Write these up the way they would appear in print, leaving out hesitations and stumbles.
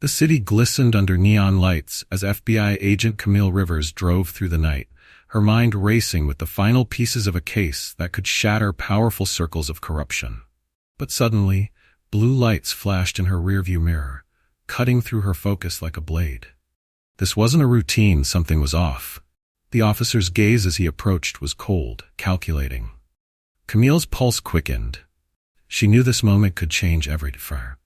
The city glistened under neon lights as FBI agent Camille Rivers drove through the night, her mind racing with the final pieces of a case that could shatter powerful circles of corruption. But suddenly, blue lights flashed in her rearview mirror, cutting through her focus like a blade. This wasn't a routine, something was off. The officer's gaze as he approached was cold, calculating. Camille's pulse quickened. She knew this moment could change everything for her.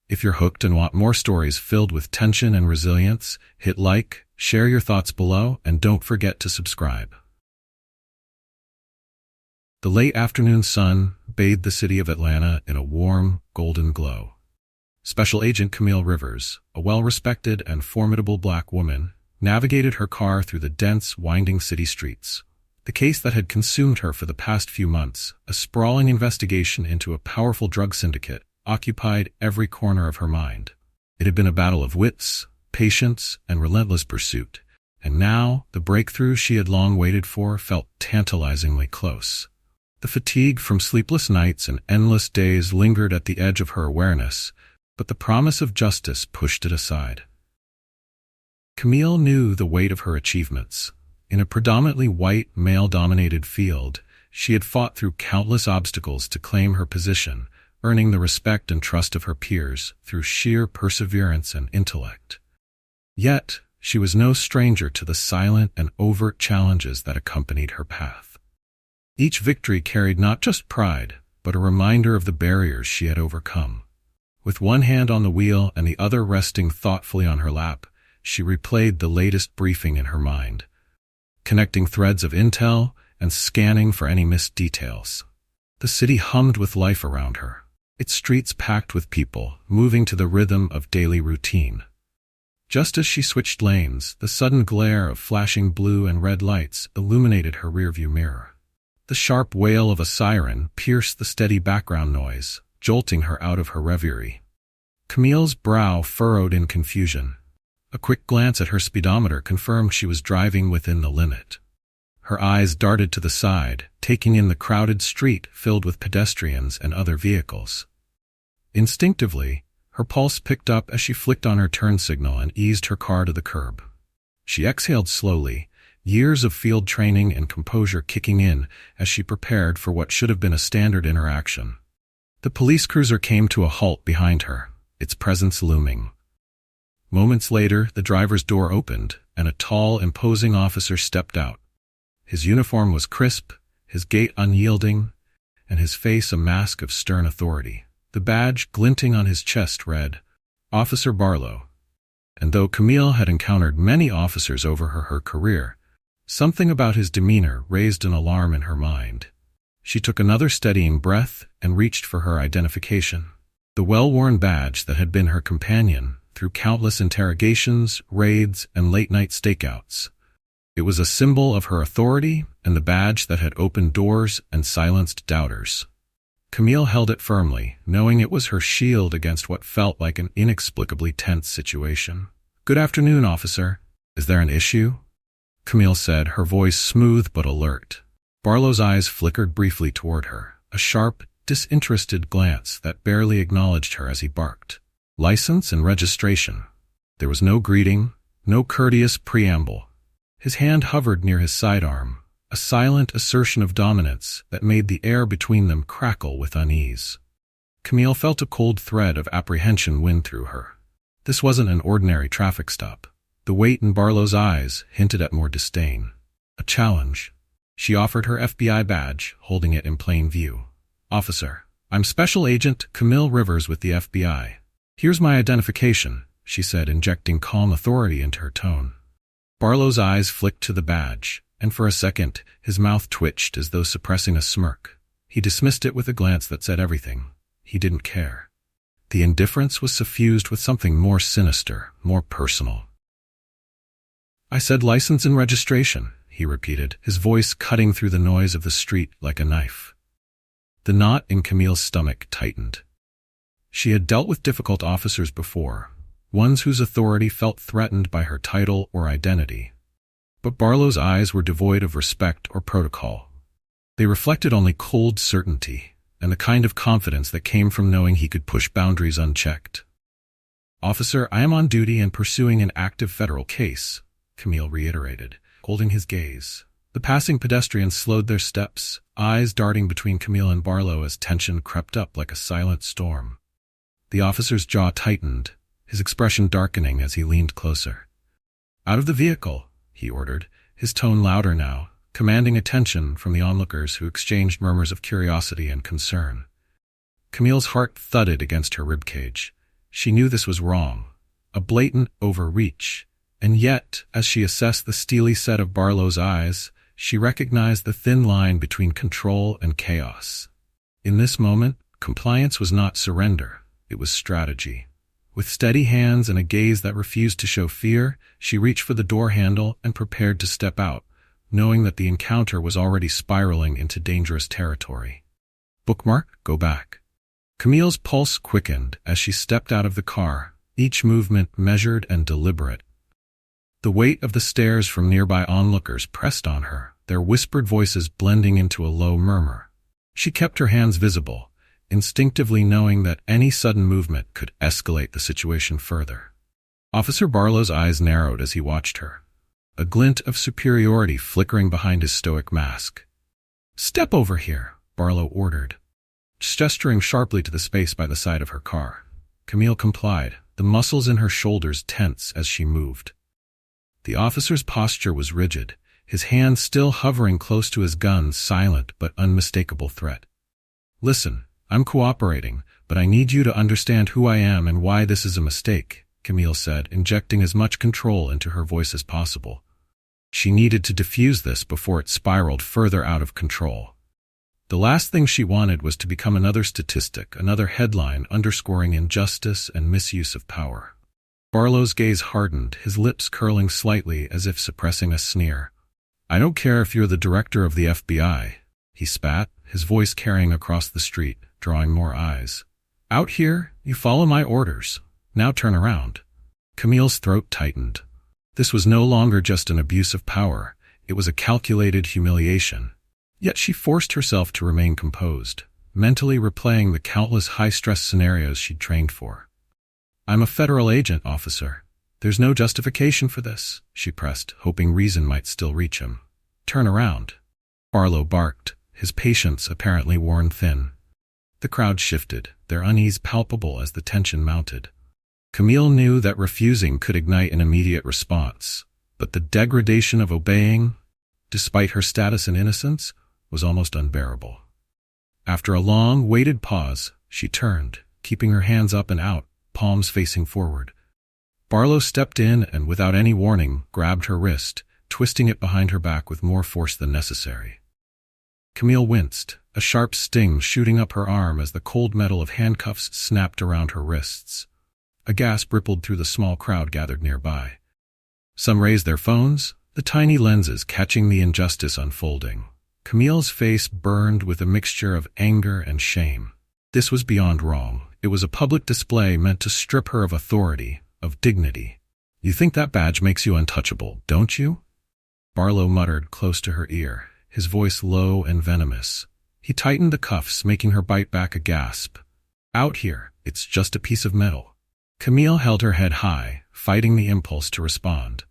If you're hooked and want more stories filled with tension and resilience, hit like, share your thoughts below, and don't forget to subscribe. The late afternoon sun bathed the city of Atlanta in a warm, golden glow. Special Agent Camille Rivers, a well-respected and formidable black woman, navigated her car through the dense, winding city streets. The case that had consumed her for the past few months, a sprawling investigation into a powerful drug syndicate, occupied every corner of her mind. It had been a battle of wits, patience, and relentless pursuit, and now the breakthrough she had long waited for felt tantalizingly close. The fatigue from sleepless nights and endless days lingered at the edge of her awareness, but the promise of justice pushed it aside. Camille knew the weight of her achievements. In a predominantly white, male-dominated field, she had fought through countless obstacles to claim her position, earning the respect and trust of her peers through sheer perseverance and intellect. Yet, she was no stranger to the silent and overt challenges that accompanied her path. Each victory carried not just pride, but a reminder of the barriers she had overcome. With one hand on the wheel and the other resting thoughtfully on her lap, she replayed the latest briefing in her mind, connecting threads of intel and scanning for any missed details. The city hummed with life around her, its streets packed with people, moving to the rhythm of daily routine. Just as she switched lanes, the sudden glare of flashing blue and red lights illuminated her rearview mirror. The sharp wail of a siren pierced the steady background noise, jolting her out of her reverie. Camille's brow furrowed in confusion. A quick glance at her speedometer confirmed she was driving within the limit. Her eyes darted to the side, taking in the crowded street filled with pedestrians and other vehicles. Instinctively, her pulse picked up as she flicked on her turn signal and eased her car to the curb. She exhaled slowly, years of field training and composure kicking in as she prepared for what should have been a standard interaction. The police cruiser came to a halt behind her, its presence looming. Moments later, the driver's door opened, and a tall, imposing officer stepped out. His uniform was crisp, his gait unyielding, and his face a mask of stern authority. The badge glinting on his chest read, Officer Barlow. And though Camille had encountered many officers over her career, something about his demeanor raised an alarm in her mind. She took another steadying breath and reached for her identification. The well-worn badge that had been her companion through countless interrogations, raids, and late-night stakeouts. It was a symbol of her authority and the badge that had opened doors and silenced doubters. Camille held it firmly, knowing it was her shield against what felt like an inexplicably tense situation. "Good afternoon, officer. Is there an issue?" Camille said, her voice smooth but alert. Barlow's eyes flickered briefly toward her, a sharp, disinterested glance that barely acknowledged her as he barked. "License and registration." There was no greeting, no courteous preamble. His hand hovered near his sidearm, a silent assertion of dominance that made the air between them crackle with unease. Camille felt a cold thread of apprehension wind through her. This wasn't an ordinary traffic stop. The weight in Barlow's eyes hinted at more disdain. A challenge. She offered her FBI badge, holding it in plain view. "Officer, I'm Special Agent Camille Rivers with the FBI. Here's my identification," she said, injecting calm authority into her tone. Barlow's eyes flicked to the badge, and for a second, his mouth twitched as though suppressing a smirk. He dismissed it with a glance that said everything. He didn't care. The indifference was suffused with something more sinister, more personal. "I said license and registration," he repeated, his voice cutting through the noise of the street like a knife. The knot in Camille's stomach tightened. She had dealt with difficult officers before, ones whose authority felt threatened by her title or identity. But Barlow's eyes were devoid of respect or protocol. They reflected only cold certainty, and the kind of confidence that came from knowing he could push boundaries unchecked. "Officer, I am on duty and pursuing an active federal case," Camille reiterated, holding his gaze. The passing pedestrians slowed their steps, eyes darting between Camille and Barlow as tension crept up like a silent storm. The officer's jaw tightened, his expression darkening as he leaned closer. "Out of the vehicle," he ordered, his tone louder now, commanding attention from the onlookers who exchanged murmurs of curiosity and concern. Camille's heart thudded against her ribcage. She knew this was wrong, a blatant overreach, and yet, as she assessed the steely set of Barlow's eyes, she recognized the thin line between control and chaos. In this moment, compliance was not surrender, it was strategy. With steady hands and a gaze that refused to show fear, she reached for the door handle and prepared to step out, knowing that the encounter was already spiraling into dangerous territory. "Bookmark, go back." Camille's pulse quickened as she stepped out of the car, each movement measured and deliberate. The weight of the stares from nearby onlookers pressed on her, their whispered voices blending into a low murmur. She kept her hands visible, instinctively knowing that any sudden movement could escalate the situation further. Officer Barlow's eyes narrowed as he watched her, a glint of superiority flickering behind his stoic mask. "Step over here," Barlow ordered, gesturing sharply to the space by the side of her car. Camille complied, the muscles in her shoulders tense as she moved. The officer's posture was rigid, his hand still hovering close to his gun, silent but unmistakable threat. "Listen, I'm cooperating, but I need you to understand who I am and why this is a mistake," Camille said, injecting as much control into her voice as possible. She needed to diffuse this before it spiraled further out of control. The last thing she wanted was to become another statistic, another headline underscoring injustice and misuse of power. Barlow's gaze hardened, his lips curling slightly as if suppressing a sneer. "I don't care if you're the director of the FBI," he spat, his voice carrying across the street, drawing more eyes. "Out here, you follow my orders. Now turn around." Camille's throat tightened. This was no longer just an abuse of power, it was a calculated humiliation. Yet she forced herself to remain composed, mentally replaying the countless high-stress scenarios she'd trained for. "I'm a federal agent, officer. There's no justification for this," she pressed, hoping reason might still reach him. "Turn around." Barlow barked, his patience apparently worn thin. The crowd shifted, their unease palpable as the tension mounted. Camille knew that refusing could ignite an immediate response, but the degradation of obeying, despite her status and innocence, was almost unbearable. After a long, weighted pause, she turned, keeping her hands up and out, palms facing forward. Barlow stepped in and, without any warning, grabbed her wrist, twisting it behind her back with more force than necessary. Camille winced, a sharp sting shooting up her arm as the cold metal of handcuffs snapped around her wrists. A gasp rippled through the small crowd gathered nearby. Some raised their phones, the tiny lenses catching the injustice unfolding. Camille's face burned with a mixture of anger and shame. This was beyond wrong. It was a public display meant to strip her of authority, of dignity. "You think that badge makes you untouchable, don't you?" Barlow muttered close to her ear, his voice low and venomous. He tightened the cuffs, making her bite back a gasp. "Out here, it's just a piece of metal." Camille held her head high, fighting the impulse to respond.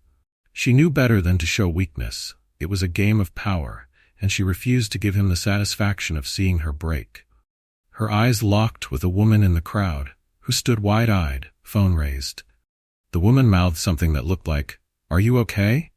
She knew better than to show weakness. It was a game of power, and she refused to give him the satisfaction of seeing her break. Her eyes locked with a woman in the crowd, who stood wide-eyed, phone raised. The woman mouthed something that looked like, "Are you okay?"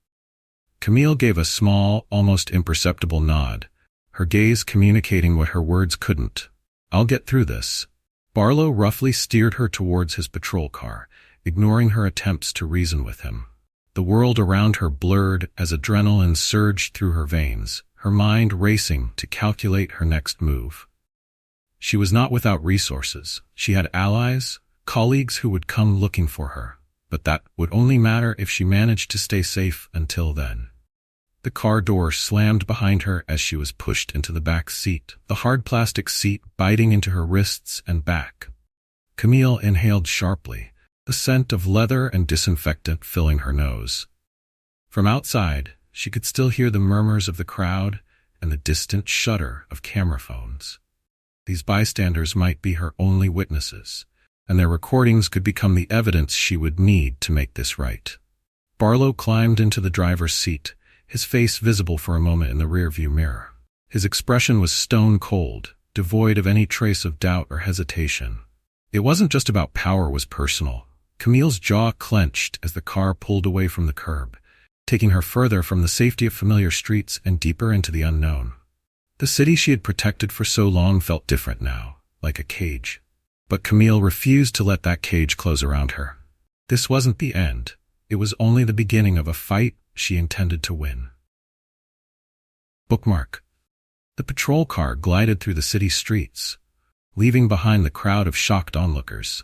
Camille gave a small, almost imperceptible nod, her gaze communicating what her words couldn't. "I'll get through this." Barlow roughly steered her towards his patrol car, ignoring her attempts to reason with him. The world around her blurred as adrenaline surged through her veins, her mind racing to calculate her next move. She was not without resources. She had allies, colleagues who would come looking for her, but that would only matter if she managed to stay safe until then. The car door slammed behind her as she was pushed into the back seat, the hard plastic seat biting into her wrists and back. Camille inhaled sharply, the scent of leather and disinfectant filling her nose. From outside, she could still hear the murmurs of the crowd and the distant shudder of camera phones. These bystanders might be her only witnesses, and their recordings could become the evidence she would need to make this right. Barlow climbed into the driver's seat, his face visible for a moment in the rearview mirror. His expression was stone cold, devoid of any trace of doubt or hesitation. It wasn't just about power was personal. Camille's jaw clenched as the car pulled away from the curb, taking her further from the safety of familiar streets and deeper into the unknown. The city she had protected for so long felt different now, like a cage. But Camille refused to let that cage close around her. This wasn't the end. It was only the beginning of a fight she intended to win. Bookmark. The patrol car glided through the city streets, leaving behind the crowd of shocked onlookers.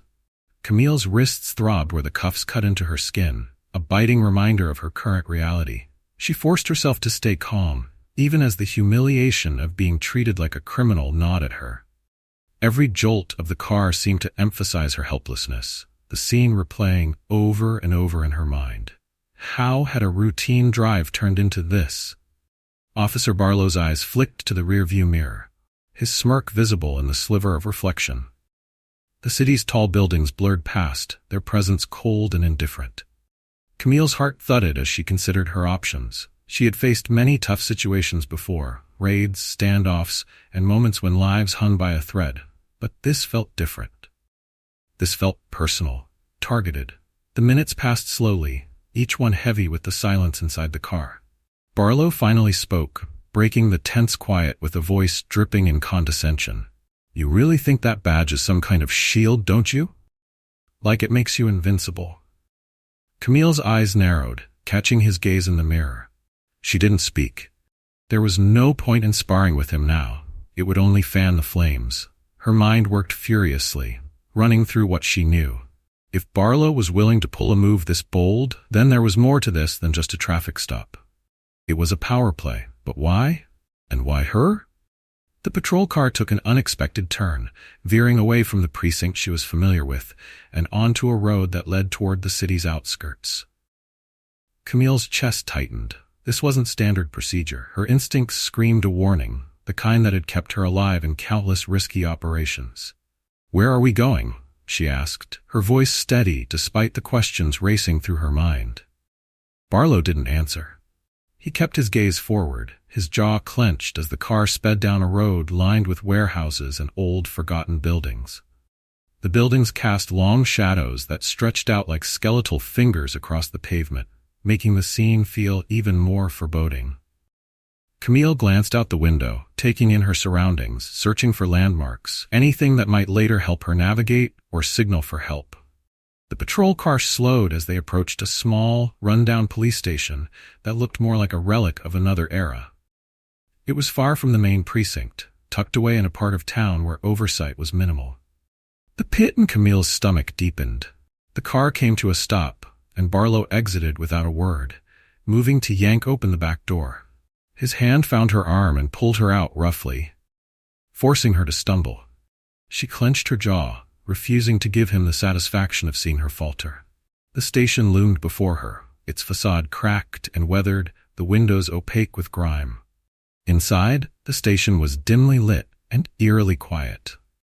Camille's wrists throbbed where the cuffs cut into her skin, a biting reminder of her current reality. She forced herself to stay calm, even as the humiliation of being treated like a criminal gnawed at her. Every jolt of the car seemed to emphasize her helplessness, the scene replaying over and over in her mind. How had a routine drive turned into this? Officer Barlow's eyes flicked to the rearview mirror, his smirk visible in the sliver of reflection. The city's tall buildings blurred past, their presence cold and indifferent. Camille's heart thudded as she considered her options. She had faced many tough situations before, raids, standoffs, and moments when lives hung by a thread. But this felt different. This felt personal, targeted. The minutes passed slowly, each one heavy with the silence inside the car. Barlow finally spoke, breaking the tense quiet with a voice dripping in condescension. "You really think that badge is some kind of shield, don't you? Like it makes you invincible." Camille's eyes narrowed, catching his gaze in the mirror. She didn't speak. There was no point in sparring with him now. It would only fan the flames. Her mind worked furiously, running through what she knew. If Barlow was willing to pull a move this bold, then there was more to this than just a traffic stop. It was a power play, but why? And why her? The patrol car took an unexpected turn, veering away from the precinct she was familiar with and onto a road that led toward the city's outskirts. Camille's chest tightened. This wasn't standard procedure. Her instincts screamed a warning, the kind that had kept her alive in countless risky operations. "Where are we going?" she asked, her voice steady despite the questions racing through her mind. Barlow didn't answer. He kept his gaze forward, his jaw clenched as the car sped down a road lined with warehouses and old, forgotten buildings. The buildings cast long shadows that stretched out like skeletal fingers across the pavement, making the scene feel even more foreboding. Camille glanced out the window, taking in her surroundings, searching for landmarks, anything that might later help her navigate or signal for help. The patrol car slowed as they approached a small, run-down police station that looked more like a relic of another era. It was far from the main precinct, tucked away in a part of town where oversight was minimal. The pit in Camille's stomach deepened. The car came to a stop, and Barlow exited without a word, moving to yank open the back door. His hand found her arm and pulled her out roughly, forcing her to stumble. She clenched her jaw, refusing to give him the satisfaction of seeing her falter. The station loomed before her, its facade cracked and weathered, the windows opaque with grime. Inside, the station was dimly lit and eerily quiet.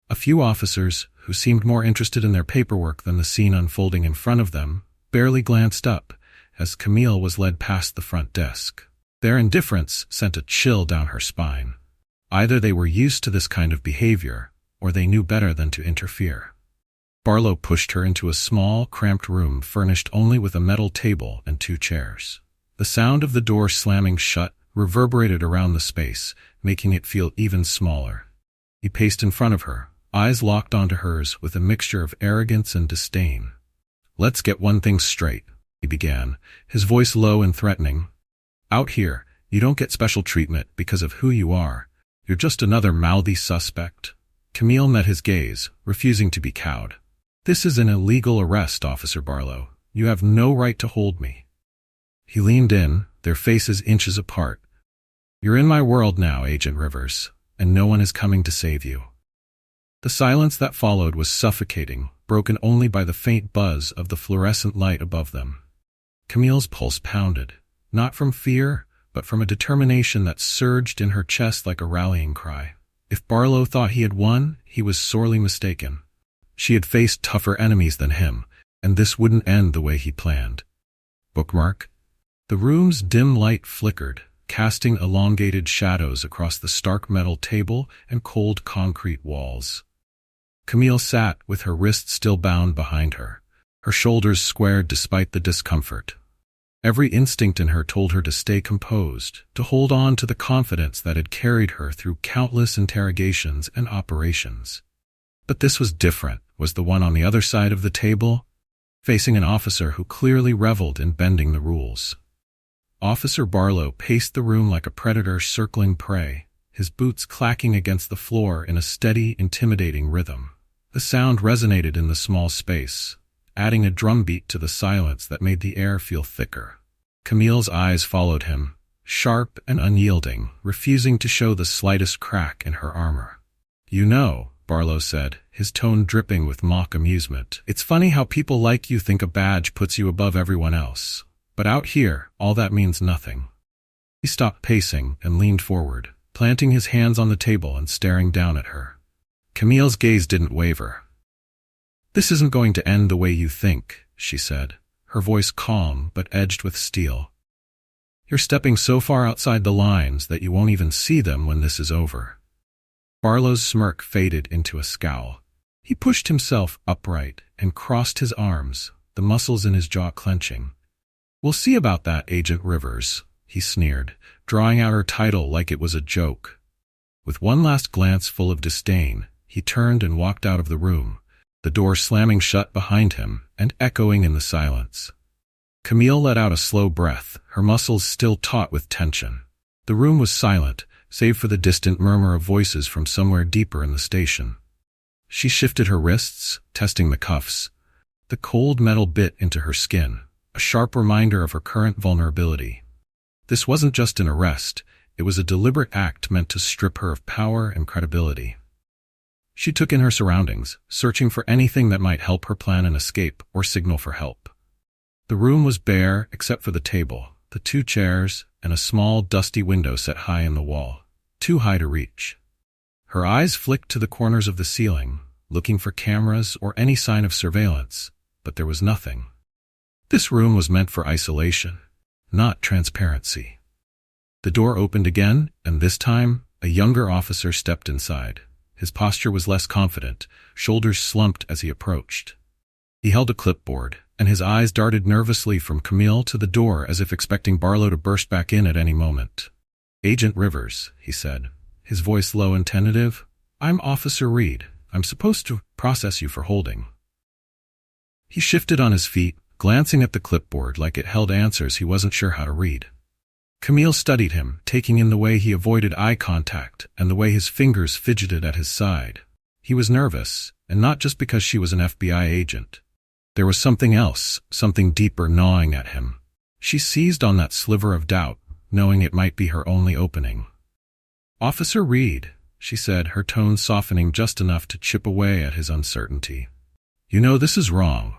A few officers, who seemed more interested in their paperwork than the scene unfolding in front of them, barely glanced up as Camille was led past the front desk. Their indifference sent a chill down her spine. Either they were used to this kind of behavior, or they knew better than to interfere. Barlow pushed her into a small, cramped room furnished only with a metal table and 2 chairs. The sound of the door slamming shut reverberated around the space, making it feel even smaller. He paced in front of her, eyes locked onto hers with a mixture of arrogance and disdain. "Let's get one thing straight," he began, his voice low and threatening. "Out here, you don't get special treatment because of who you are. You're just another mouthy suspect." Camille met his gaze, refusing to be cowed. "This is an illegal arrest, Officer Barlow. You have no right to hold me." He leaned in, their faces inches apart. "You're in my world now, Agent Rivers, and no one is coming to save you." The silence that followed was suffocating, broken only by the faint buzz of the fluorescent light above them. Camille's pulse pounded, not from fear, but from a determination that surged in her chest like a rallying cry. If Barlow thought he had won, he was sorely mistaken. She had faced tougher enemies than him, and this wouldn't end the way he planned. Bookmark. The room's dim light flickered, casting elongated shadows across the stark metal table and cold concrete walls. Camille sat with her wrists still bound behind her, her shoulders squared despite the discomfort. Every instinct in her told her to stay composed, to hold on to the confidence that had carried her through countless interrogations and operations. But this was different. Was the one on the other side of the table, facing an officer who clearly reveled in bending the rules. Officer Barlow paced the room like a predator circling prey, his boots clacking against the floor in a steady, intimidating rhythm. The sound resonated in the small space, adding a drumbeat to the silence that made the air feel thicker. Camille's eyes followed him, sharp and unyielding, refusing to show the slightest crack in her armor. "You know," Barlow said, his tone dripping with mock amusement, "it's funny how people like you think a badge puts you above everyone else. But out here, all that means nothing." He stopped pacing and leaned forward, planting his hands on the table and staring down at her. Camille's gaze didn't waver. "This isn't going to end the way you think," she said, her voice calm but edged with steel. "You're stepping so far outside the lines that you won't even see them when this is over." Barlow's smirk faded into a scowl. He pushed himself upright and crossed his arms, the muscles in his jaw clenching. "We'll see about that, Agent Rivers," he sneered, drawing out her title like it was a joke. With one last glance full of disdain, he turned and walked out of the room, the door slamming shut behind him and echoing in the silence. Camille let out a slow breath, her muscles still taut with tension. The room was silent, save for the distant murmur of voices from somewhere deeper in the station. She shifted her wrists, testing the cuffs. The cold metal bit into her skin, a sharp reminder of her current vulnerability. This wasn't just an arrest, it was a deliberate act meant to strip her of power and credibility. She took in her surroundings, searching for anything that might help her plan an escape or signal for help. The room was bare except for the table, the 2 chairs, and a small, dusty window set high in the wall, too high to reach. Her eyes flicked to the corners of the ceiling, looking for cameras or any sign of surveillance, but there was nothing. This room was meant for isolation, not transparency. The door opened again, and this time, a younger officer stepped inside. His posture was less confident, shoulders slumped as he approached. He held a clipboard, and his eyes darted nervously from Camille to the door as if expecting Barlow to burst back in at any moment. "Agent Rivers," he said, his voice low and tentative, "I'm Officer Reed. I'm supposed to process you for holding." He shifted on his feet, glancing at the clipboard like it held answers he wasn't sure how to read. Camille studied him, taking in the way he avoided eye contact and the way his fingers fidgeted at his side. He was nervous, and not just because she was an FBI agent. There was something else, something deeper gnawing at him. She seized on that sliver of doubt, knowing it might be her only opening. "Officer Reed," she said, her tone softening just enough to chip away at his uncertainty. "You know this is wrong.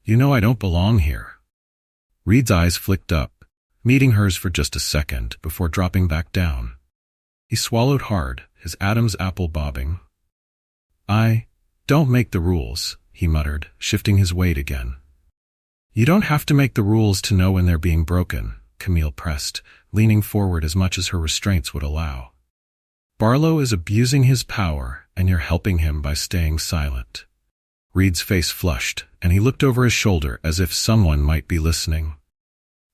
You know I don't belong here." Reed's eyes flicked up, meeting hers for just a second before dropping back down. He swallowed hard, his Adam's apple bobbing. "I don't make the rules," he muttered, shifting his weight again. "You don't have to make the rules to know when they're being broken," Camille pressed, leaning forward as much as her restraints would allow. "Barlow is abusing his power, and you're helping him by staying silent." Reed's face flushed, and he looked over his shoulder as if someone might be listening.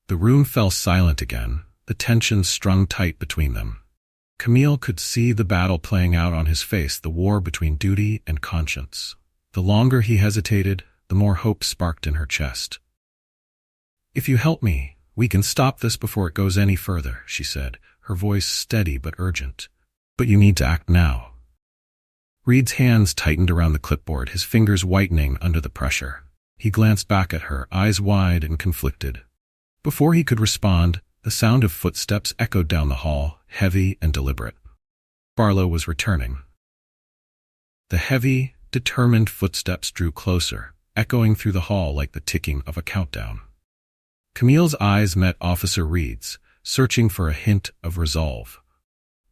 The room fell silent again, the tension strung tight between them. Camille could see the battle playing out on his face, the war between duty and conscience. The longer he hesitated, the more hope sparked in her chest. "If you help me, we can stop this before it goes any further," she said, her voice steady but urgent. "But you need to act now." Reed's hands tightened around the clipboard, his fingers whitening under the pressure. He glanced back at her, eyes wide and conflicted. Before he could respond, the sound of footsteps echoed down the hall, heavy and deliberate. Barlow was returning. The heavy, determined footsteps drew closer, echoing through the hall like the ticking of a countdown. Camille's eyes met Officer Reed's, searching for a hint of resolve.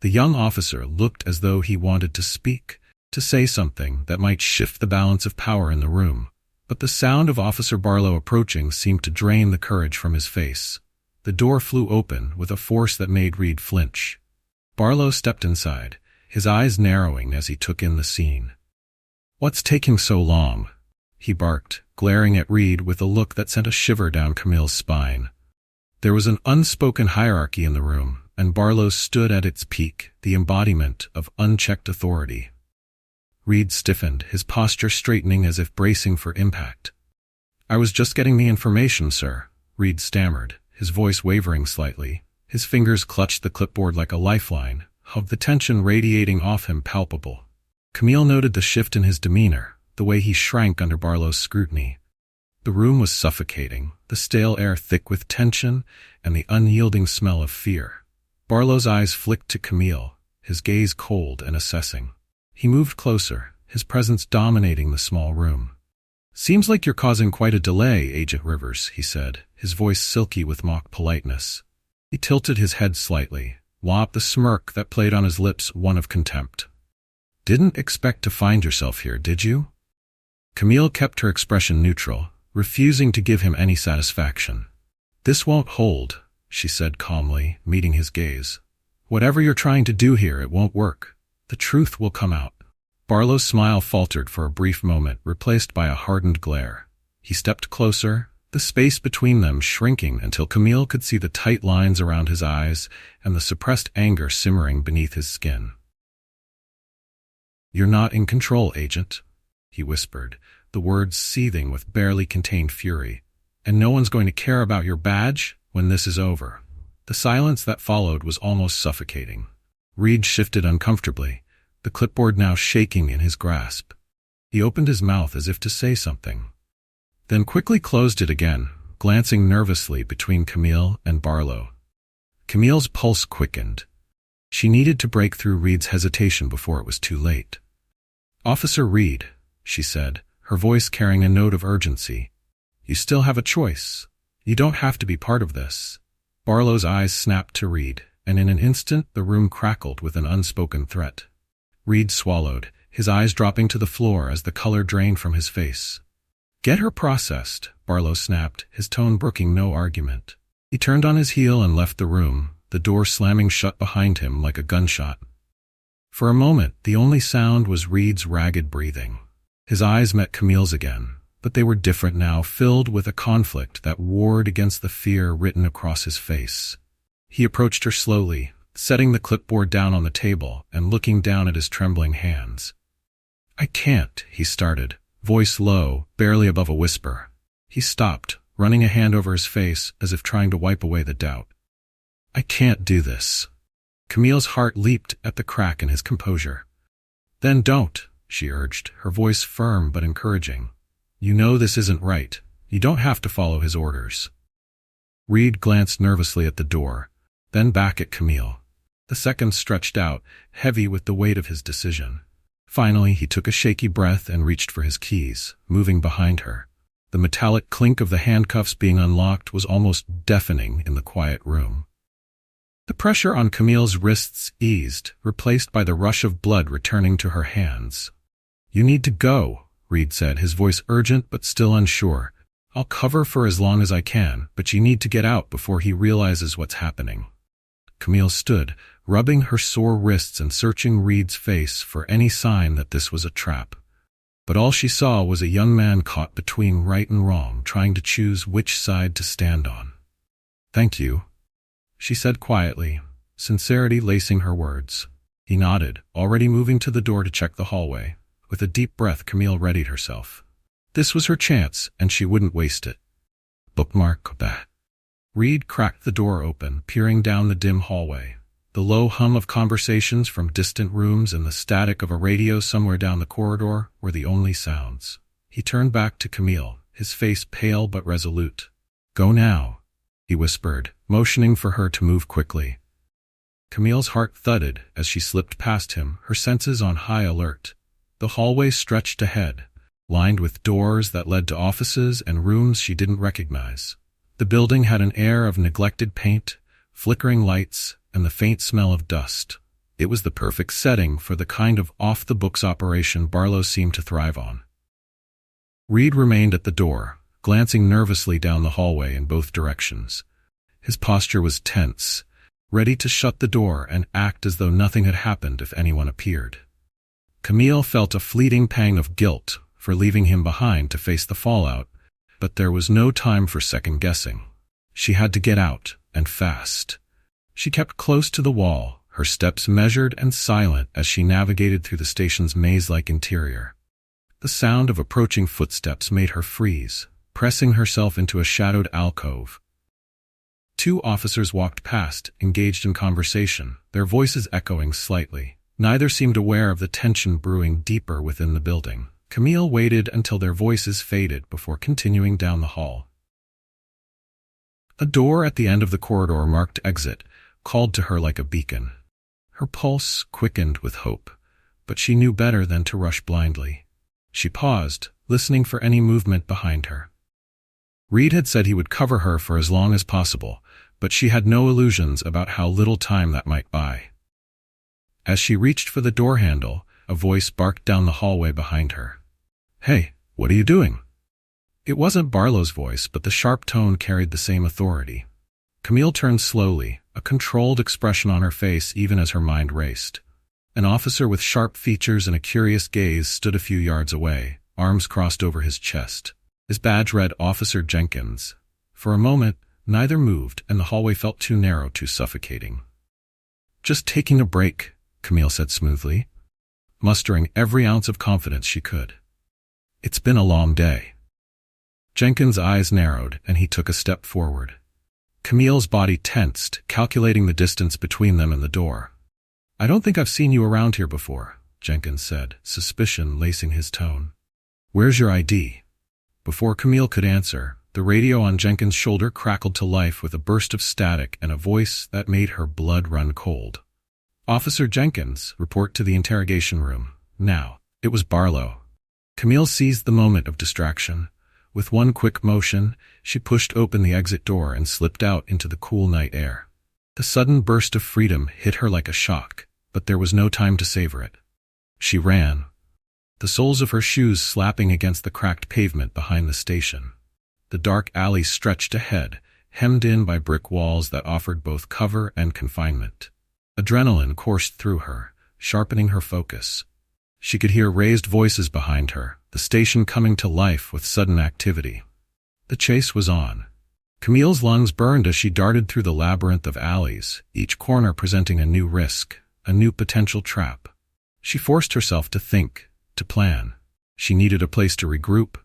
The young officer looked as though he wanted to speak, to say something that might shift the balance of power in the room. But the sound of Officer Barlow approaching seemed to drain the courage from his face. The door flew open with a force that made Reed flinch. Barlow stepped inside, his eyes narrowing as he took in the scene. "What's taking so long?" he barked, glaring at Reed with a look that sent a shiver down Camille's spine. There was an unspoken hierarchy in the room, and Barlow stood at its peak, the embodiment of unchecked authority. Reed stiffened, his posture straightening as if bracing for impact. "I was just getting the information, sir," Reed stammered, his voice wavering slightly. His fingers clutched the clipboard like a lifeline, the tension radiating off him palpable. Camille noted the shift in his demeanor, the way he shrank under Barlow's scrutiny. The room was suffocating, the stale air thick with tension and the unyielding smell of fear. Barlow's eyes flicked to Camille, his gaze cold and assessing. He moved closer, his presence dominating the small room. "Seems like you're causing quite a delay, Agent Rivers," he said, his voice silky with mock politeness. He tilted his head slightly, the smirk that played on his lips one of contempt. "Didn't expect to find yourself here, did you?" Camille kept her expression neutral, refusing to give him any satisfaction. "This won't hold," she said calmly, meeting his gaze. "Whatever you're trying to do here, it won't work. The truth will come out." Barlow's smile faltered for a brief moment, replaced by a hardened glare. He stepped closer, the space between them shrinking until Camille could see the tight lines around his eyes and the suppressed anger simmering beneath his skin. "You're not in control, Agent," he whispered, the words seething with barely contained fury. "And no one's going to care about your badge when this is over." The silence that followed was almost suffocating. Reed shifted uncomfortably, the clipboard now shaking in his grasp. He opened his mouth as if to say something, then quickly closed it again, glancing nervously between Camille and Barlow. Camille's pulse quickened. She needed to break through Reed's hesitation before it was too late. "Officer Reed," she said, her voice carrying a note of urgency. "You still have a choice. You don't have to be part of this." Barlow's eyes snapped to Reed, and in an instant the room crackled with an unspoken threat. Reed swallowed, his eyes dropping to the floor as the color drained from his face. "Get her processed," Barlow snapped, his tone brooking no argument. He turned on his heel and left the room, the door slamming shut behind him like a gunshot. For a moment, the only sound was Reed's ragged breathing. His eyes met Camille's again, but they were different now, filled with a conflict that warred against the fear written across his face. He approached her slowly, setting the clipboard down on the table and looking down at his trembling hands. "I can't," he started, voice low, barely above a whisper. He stopped, running a hand over his face as if trying to wipe away the doubt. "I can't do this." Camille's heart leaped at the crack in his composure. "Then don't," she urged, her voice firm but encouraging. "You know this isn't right. You don't have to follow his orders." Reed glanced nervously at the door, then back at Camille. The seconds stretched out, heavy with the weight of his decision. Finally, he took a shaky breath and reached for his keys, moving behind her. The metallic clink of the handcuffs being unlocked was almost deafening in the quiet room. The pressure on Camille's wrists eased, replaced by the rush of blood returning to her hands. "You need to go," Reed said, his voice urgent but still unsure. "I'll cover for as long as I can, but you need to get out before he realizes what's happening." Camille stood, rubbing her sore wrists and searching Reed's face for any sign that this was a trap. But all she saw was a young man caught between right and wrong, trying to choose which side to stand on. "Thank you," she said quietly, sincerity lacing her words. He nodded, already moving to the door to check the hallway. With a deep breath, Camille readied herself. This was her chance, and she wouldn't waste it. Bookmark that. Reed cracked the door open, peering down the dim hallway. The low hum of conversations from distant rooms and the static of a radio somewhere down the corridor were the only sounds. He turned back to Camille, his face pale but resolute. "Go now," he whispered, motioning for her to move quickly. Camille's heart thudded as she slipped past him, her senses on high alert. The hallway stretched ahead, lined with doors that led to offices and rooms she didn't recognize. The building had an air of neglected paint, flickering lights, and the faint smell of dust. It was the perfect setting for the kind of off-the-books operation Barlow seemed to thrive on. Reed remained at the door, glancing nervously down the hallway in both directions. His posture was tense, ready to shut the door and act as though nothing had happened if anyone appeared. Camille felt a fleeting pang of guilt for leaving him behind to face the fallout, but there was no time for second-guessing. She had to get out, and fast. She kept close to the wall, her steps measured and silent as she navigated through the station's maze-like interior. The sound of approaching footsteps made her freeze, pressing herself into a shadowed alcove. 2 officers walked past, engaged in conversation, their voices echoing slightly. Neither seemed aware of the tension brewing deeper within the building. Camille waited until their voices faded before continuing down the hall. A door at the end of the corridor marked exit, called to her like a beacon. Her pulse quickened with hope, but she knew better than to rush blindly. She paused, listening for any movement behind her. Reed had said he would cover her for as long as possible, but she had no illusions about how little time that might buy. As she reached for the door handle, a voice barked down the hallway behind her. "Hey, what are you doing?" It wasn't Barlow's voice, but the sharp tone carried the same authority. Camille turned slowly, a controlled expression on her face even as her mind raced. An officer with sharp features and a curious gaze stood a few yards away, arms crossed over his chest. His badge read Officer Jenkins. For a moment, neither moved, and the hallway felt too narrow, too suffocating. "Just taking a break," Camille said smoothly, mustering every ounce of confidence she could. "It's been a long day." Jenkins' eyes narrowed, and he took a step forward. Camille's body tensed, calculating the distance between them and the door. "I don't think I've seen you around here before," Jenkins said, suspicion lacing his tone. "Where's your ID?" Before Camille could answer, the radio on Jenkins' shoulder crackled to life with a burst of static and a voice that made her blood run cold. "Officer Jenkins, report to the interrogation room, now." It was Barlow. Camille seized the moment of distraction. With one quick motion, she pushed open the exit door and slipped out into the cool night air. The sudden burst of freedom hit her like a shock, but there was no time to savor it. She ran, the soles of her shoes slapping against the cracked pavement behind the station. The dark alley stretched ahead, hemmed in by brick walls that offered both cover and confinement. Adrenaline coursed through her, sharpening her focus. She could hear raised voices behind her, the station coming to life with sudden activity. The chase was on. Camille's lungs burned as she darted through the labyrinth of alleys, each corner presenting a new risk, a new potential trap. She forced herself to think, to plan. She needed a place to regroup,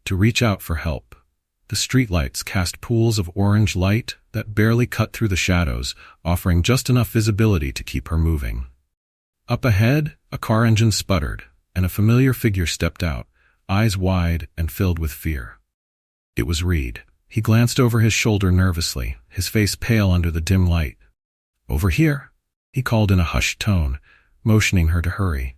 to reach out for help. The streetlights cast pools of orange light that barely cut through the shadows, offering just enough visibility to keep her moving. Up ahead, a car engine sputtered, and a familiar figure stepped out, eyes wide and filled with fear. It was Reed. He glanced over his shoulder nervously, his face pale under the dim light. "Over here," he called in a hushed tone, motioning her to hurry.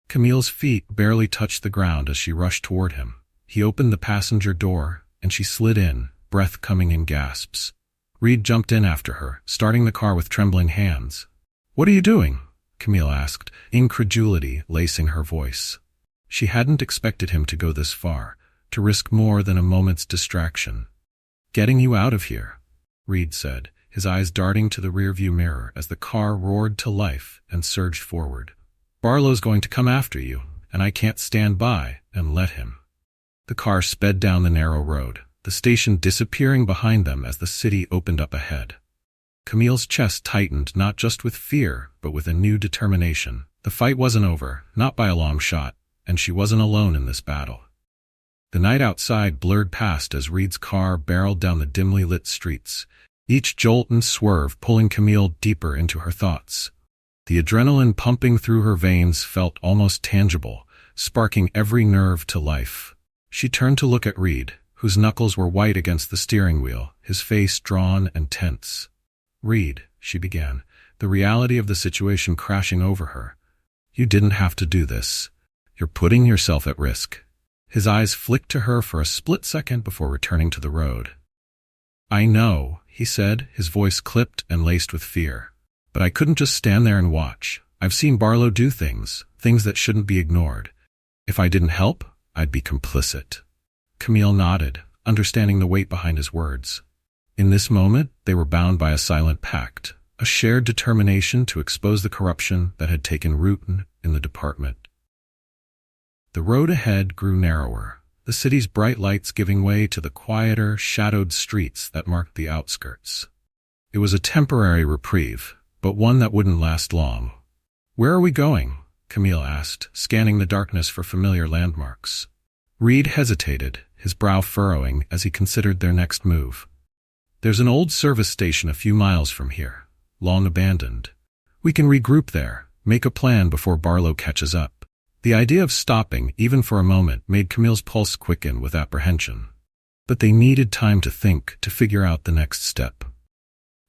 Camille's feet barely touched the ground as she rushed toward him. He opened the passenger door, and she slid in, breath coming in gasps. Reed jumped in after her, starting the car with trembling hands. "What are you doing?" Camille asked, incredulity lacing her voice. She hadn't expected him to go this far, to risk more than a moment's distraction. "Getting you out of here," Reed said, his eyes darting to the rearview mirror as the car roared to life and surged forward. "Barlow's going to come after you, and I can't stand by and let him." The car sped down the narrow road, the station disappearing behind them as the city opened up ahead. Camille's chest tightened not just with fear, but with a new determination. The fight wasn't over, not by a long shot, and she wasn't alone in this battle. The night outside blurred past as Reed's car barreled down the dimly lit streets, each jolt and swerve pulling Camille deeper into her thoughts. The adrenaline pumping through her veins felt almost tangible, sparking every nerve to life. She turned to look at Reed, whose knuckles were white against the steering wheel, his face drawn and tense. "Reed," she began, the reality of the situation crashing over her. "You didn't have to do this. You're putting yourself at risk." His eyes flicked to her for a split second before returning to the road. "I know," he said, his voice clipped and laced with fear. But I couldn't just stand there and watch. I've seen Barlow do things that shouldn't be ignored. If I didn't help, I'd be complicit. Camille nodded, understanding the weight behind his words. In this moment, they were bound by a silent pact, a shared determination to expose the corruption that had taken root in the department. The road ahead grew narrower, the city's bright lights giving way to the quieter, shadowed streets that marked the outskirts. It was a temporary reprieve, but one that wouldn't last long. "Where are we going?" Camille asked, scanning the darkness for familiar landmarks. Reed hesitated, his brow furrowing as he considered their next move. "There's an old service station a few miles from here, long abandoned. We can regroup there, make a plan before Barlow catches up." The idea of stopping, even for a moment, made Camille's pulse quicken with apprehension. But they needed time to think, to figure out the next step.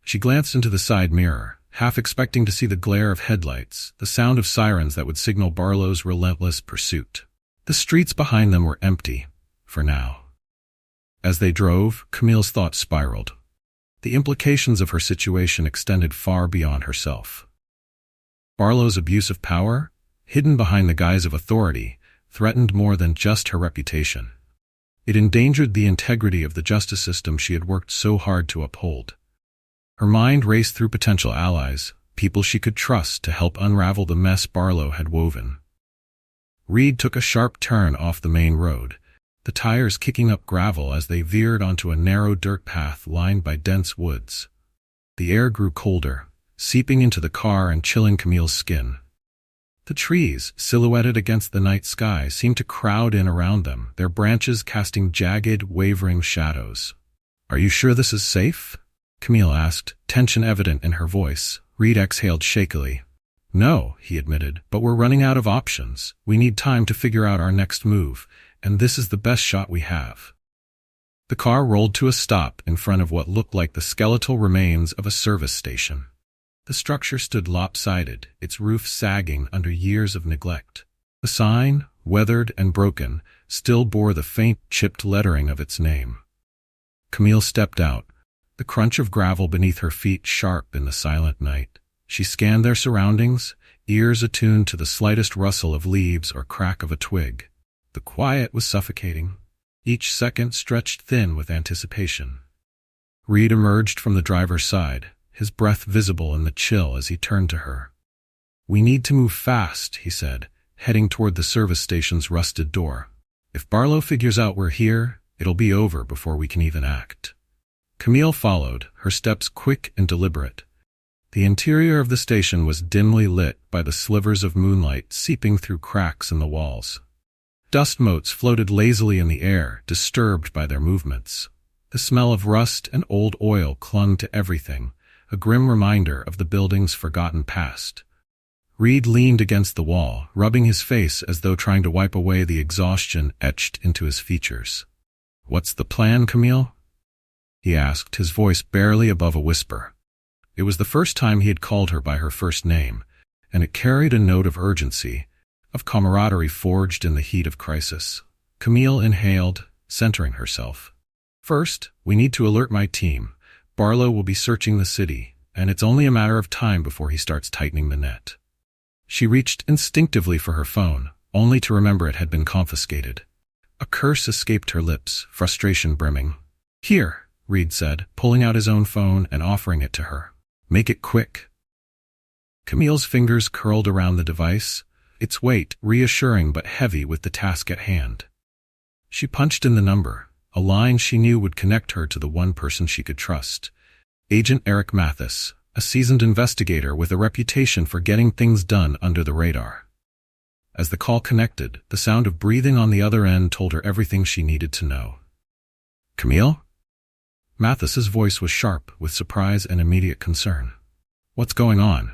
She glanced into the side mirror, half expecting to see the glare of headlights, the sound of sirens that would signal Barlow's relentless pursuit. The streets behind them were empty, for now. As they drove, Camille's thoughts spiraled. The implications of her situation extended far beyond herself. Barlow's abuse of power, hidden behind the guise of authority, threatened more than just her reputation. It endangered the integrity of the justice system she had worked so hard to uphold. Her mind raced through potential allies, people she could trust to help unravel the mess Barlow had woven. Reed took a sharp turn off the main road, the tires kicking up gravel as they veered onto a narrow dirt path lined by dense woods. The air grew colder, seeping into the car and chilling Camille's skin. The trees, silhouetted against the night sky, seemed to crowd in around them, their branches casting jagged, wavering shadows. "Are you sure this is safe?" Camille asked, tension evident in her voice. Reed exhaled shakily. "No," he admitted, "but we're running out of options. We need time to figure out our next move, and this is the best shot we have." The car rolled to a stop in front of what looked like the skeletal remains of a service station. The structure stood lopsided, its roof sagging under years of neglect. The sign, weathered and broken, still bore the faint, chipped lettering of its name. Camille stepped out, the crunch of gravel beneath her feet sharp in the silent night. She scanned their surroundings, ears attuned to the slightest rustle of leaves or crack of a twig. The quiet was suffocating, each second stretched thin with anticipation. Reed emerged from the driver's side, his breath visible in the chill as he turned to her. "We need to move fast," he said, heading toward the service station's rusted door. "If Barlow figures out we're here, it'll be over before we can even act." Camille followed, her steps quick and deliberate. The interior of the station was dimly lit by the slivers of moonlight seeping through cracks in the walls. Dust motes floated lazily in the air, disturbed by their movements. The smell of rust and old oil clung to everything, a grim reminder of the building's forgotten past. Reed leaned against the wall, rubbing his face as though trying to wipe away the exhaustion etched into his features. "What's the plan, Camille?" he asked, his voice barely above a whisper. It was the first time he had called her by her first name, and it carried a note of urgency, of camaraderie forged in the heat of crisis. Camille inhaled, centering herself. "First, we need to alert my team. Barlow will be searching the city, and it's only a matter of time before he starts tightening the net." She reached instinctively for her phone, only to remember it had been confiscated. A curse escaped her lips, frustration brimming. "Here," Reed said, pulling out his own phone and offering it to her. "Make it quick." Camille's fingers curled around the device, its weight reassuring but heavy with the task at hand. She punched in the number, a line she knew would connect her to the one person she could trust. Agent Eric Mathis, a seasoned investigator with a reputation for getting things done under the radar. As the call connected, the sound of breathing on the other end told her everything she needed to know. "Camille?" Mathis's voice was sharp with surprise and immediate concern. "What's going on?"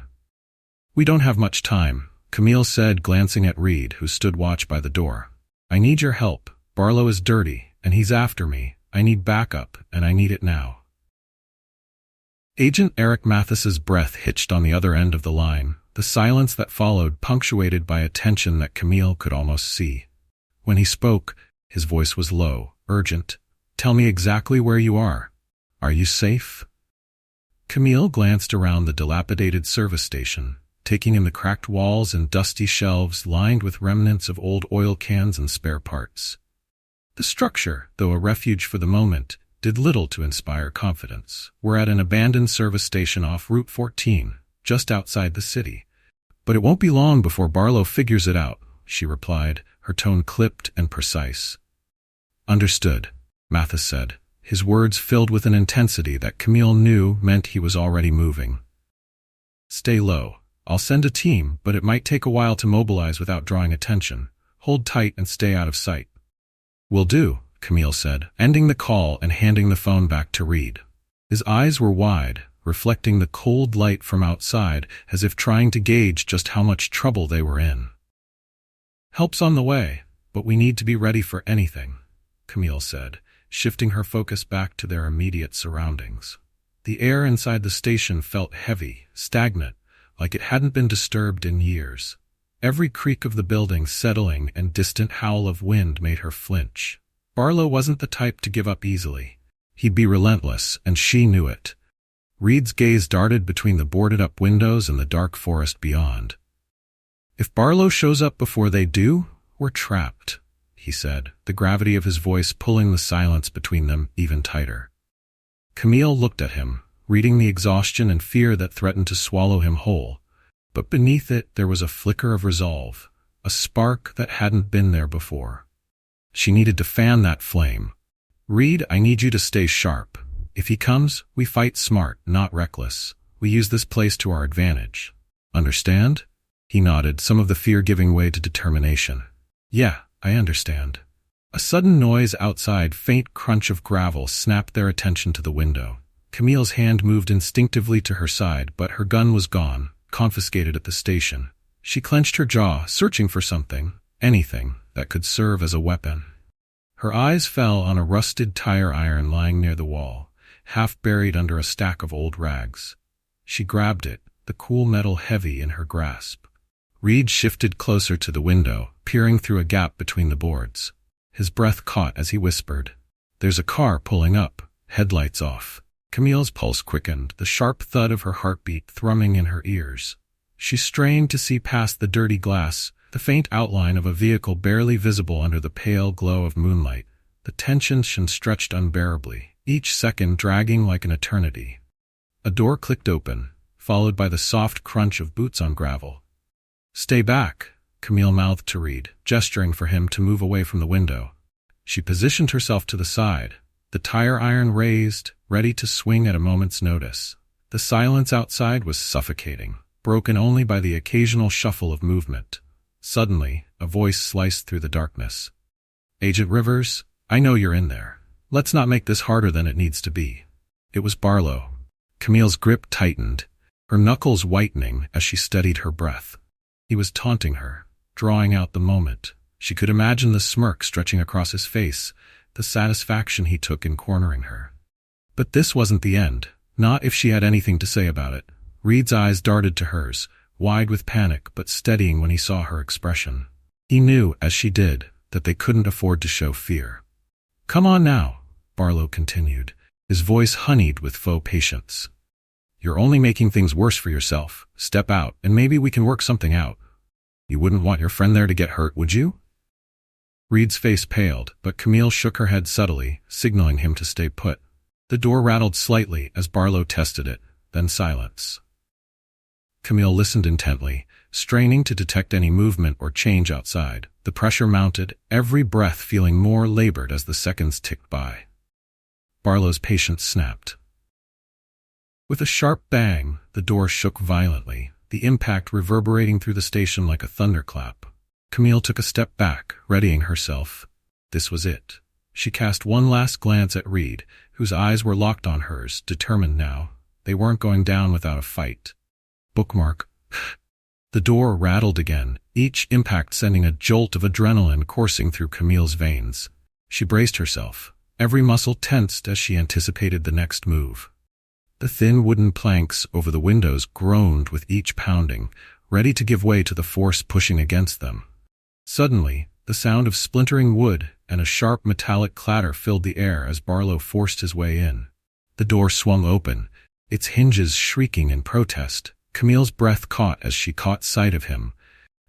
"We don't have much time," Camille said, glancing at Reed, who stood watch by the door. "I need your help. Barlow is dirty, and he's after me. I need backup, and I need it now." Agent Eric Mathis's breath hitched on the other end of the line, the silence that followed punctuated by a tension that Camille could almost see. When he spoke, his voice was low, urgent. "Tell me exactly where you are. Are you safe?" Camille glanced around the dilapidated service station, taking in the cracked walls and dusty shelves lined with remnants of old oil cans and spare parts. The structure, though a refuge for the moment, did little to inspire confidence. We're at an abandoned service station off Route 14, just outside the city. But it won't be long before Barlow figures it out, she replied, her tone clipped and precise. Understood, Mathis said, his words filled with an intensity that Camille knew meant he was already moving. Stay low. I'll send a team, but it might take a while to mobilize without drawing attention. Hold tight and stay out of sight. Will do, Camille said, ending the call and handing the phone back to Reed. His eyes were wide, reflecting the cold light from outside as if trying to gauge just how much trouble they were in. Help's on the way, but we need to be ready for anything, Camille said, shifting her focus back to their immediate surroundings. The air inside the station felt heavy, stagnant, like it hadn't been disturbed in years. Every creak of the building settling and distant howl of wind made her flinch. Barlow wasn't the type to give up easily. He'd be relentless, and she knew it. Reed's gaze darted between the boarded-up windows and the dark forest beyond. If Barlow shows up before they do, we're trapped, he said, the gravity of his voice pulling the silence between them even tighter. Camille looked at him, reading the exhaustion and fear that threatened to swallow him whole. But beneath it there was a flicker of resolve, a spark that hadn't been there before. She needed to fan that flame. Reed, I need you to stay sharp. If he comes, we fight smart, not reckless. We use this place to our advantage. Understand? He nodded, some of the fear giving way to determination. Yeah, I understand. A sudden noise outside, faint crunch of gravel, snapped their attention to the window. Camille's hand moved instinctively to her side, but her gun was gone, confiscated at the station. She clenched her jaw, searching for something, anything, that could serve as a weapon. Her eyes fell on a rusted tire iron lying near the wall, half buried under a stack of old rags. She grabbed it, the cool metal heavy in her grasp. Reed shifted closer to the window, peering through a gap between the boards. His breath caught as he whispered, "There's a car pulling up, headlights off." Camille's pulse quickened, the sharp thud of her heartbeat thrumming in her ears. She strained to see past the dirty glass, the faint outline of a vehicle barely visible under the pale glow of moonlight. The tension stretched unbearably, each second dragging like an eternity. A door clicked open, followed by the soft crunch of boots on gravel. "Stay back," Camille mouthed to Reed, gesturing for him to move away from the window. She positioned herself to the side, the tire iron raised, ready to swing at a moment's notice. The silence outside was suffocating, broken only by the occasional shuffle of movement. Suddenly, a voice sliced through the darkness. "Agent Rivers, I know you're in there. Let's not make this harder than it needs to be." It was Barlow. Camille's grip tightened, her knuckles whitening as she steadied her breath. He was taunting her, drawing out the moment. She could imagine the smirk stretching across his face, the satisfaction he took in cornering her. But this wasn't the end, not if she had anything to say about it. Reed's eyes darted to hers, wide with panic but steadying when he saw her expression. He knew, as she did, that they couldn't afford to show fear. "Come on now," Barlow continued, his voice honeyed with faux patience. "You're only making things worse for yourself. Step out, and maybe we can work something out. You wouldn't want your friend there to get hurt, would you?" Reed's face paled, but Camille shook her head subtly, signaling him to stay put. The door rattled slightly as Barlow tested it, then silence. Camille listened intently, straining to detect any movement or change outside. The pressure mounted, every breath feeling more labored as the seconds ticked by. Barlow's patience snapped. With a sharp bang, the door shook violently, the impact reverberating through the station like a thunderclap. Camille took a step back, readying herself. This was it. She cast one last glance at Reed, whose eyes were locked on hers, determined now. They weren't going down without a fight. Bookmark. The door rattled again, each impact sending a jolt of adrenaline coursing through Camille's veins. She braced herself, every muscle tensed as she anticipated the next move. The thin wooden planks over the windows groaned with each pounding, ready to give way to the force pushing against them. Suddenly, the sound of splintering wood and a sharp metallic clatter filled the air as Barlow forced his way in. The door swung open, its hinges shrieking in protest. Camille's breath caught as she caught sight of him,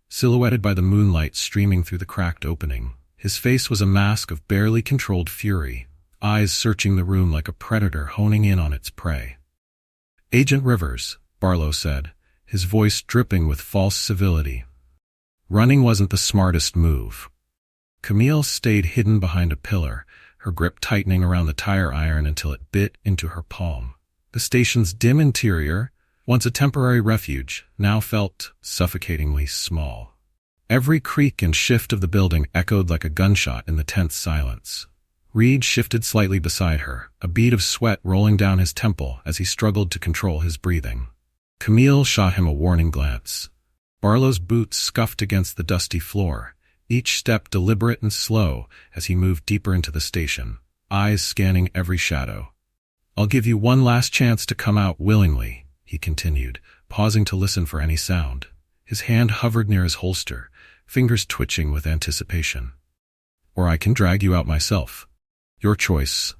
silhouetted by the moonlight streaming through the cracked opening. His face was a mask of barely controlled fury, eyes searching the room like a predator honing in on its prey. "Agent Rivers," Barlow said, his voice dripping with false civility. Running wasn't the smartest move. Camille stayed hidden behind a pillar, her grip tightening around the tire iron until it bit into her palm. The station's dim interior, once a temporary refuge, now felt suffocatingly small. Every creak and shift of the building echoed like a gunshot in the tense silence. Reed shifted slightly beside her, a bead of sweat rolling down his temple as he struggled to control his breathing. Camille shot him a warning glance. Barlow's boots scuffed against the dusty floor, each step deliberate and slow as he moved deeper into the station, eyes scanning every shadow. "I'll give you one last chance to come out willingly," he continued, pausing to listen for any sound. His hand hovered near his holster, fingers twitching with anticipation. "Or I can drag you out myself. Your choice."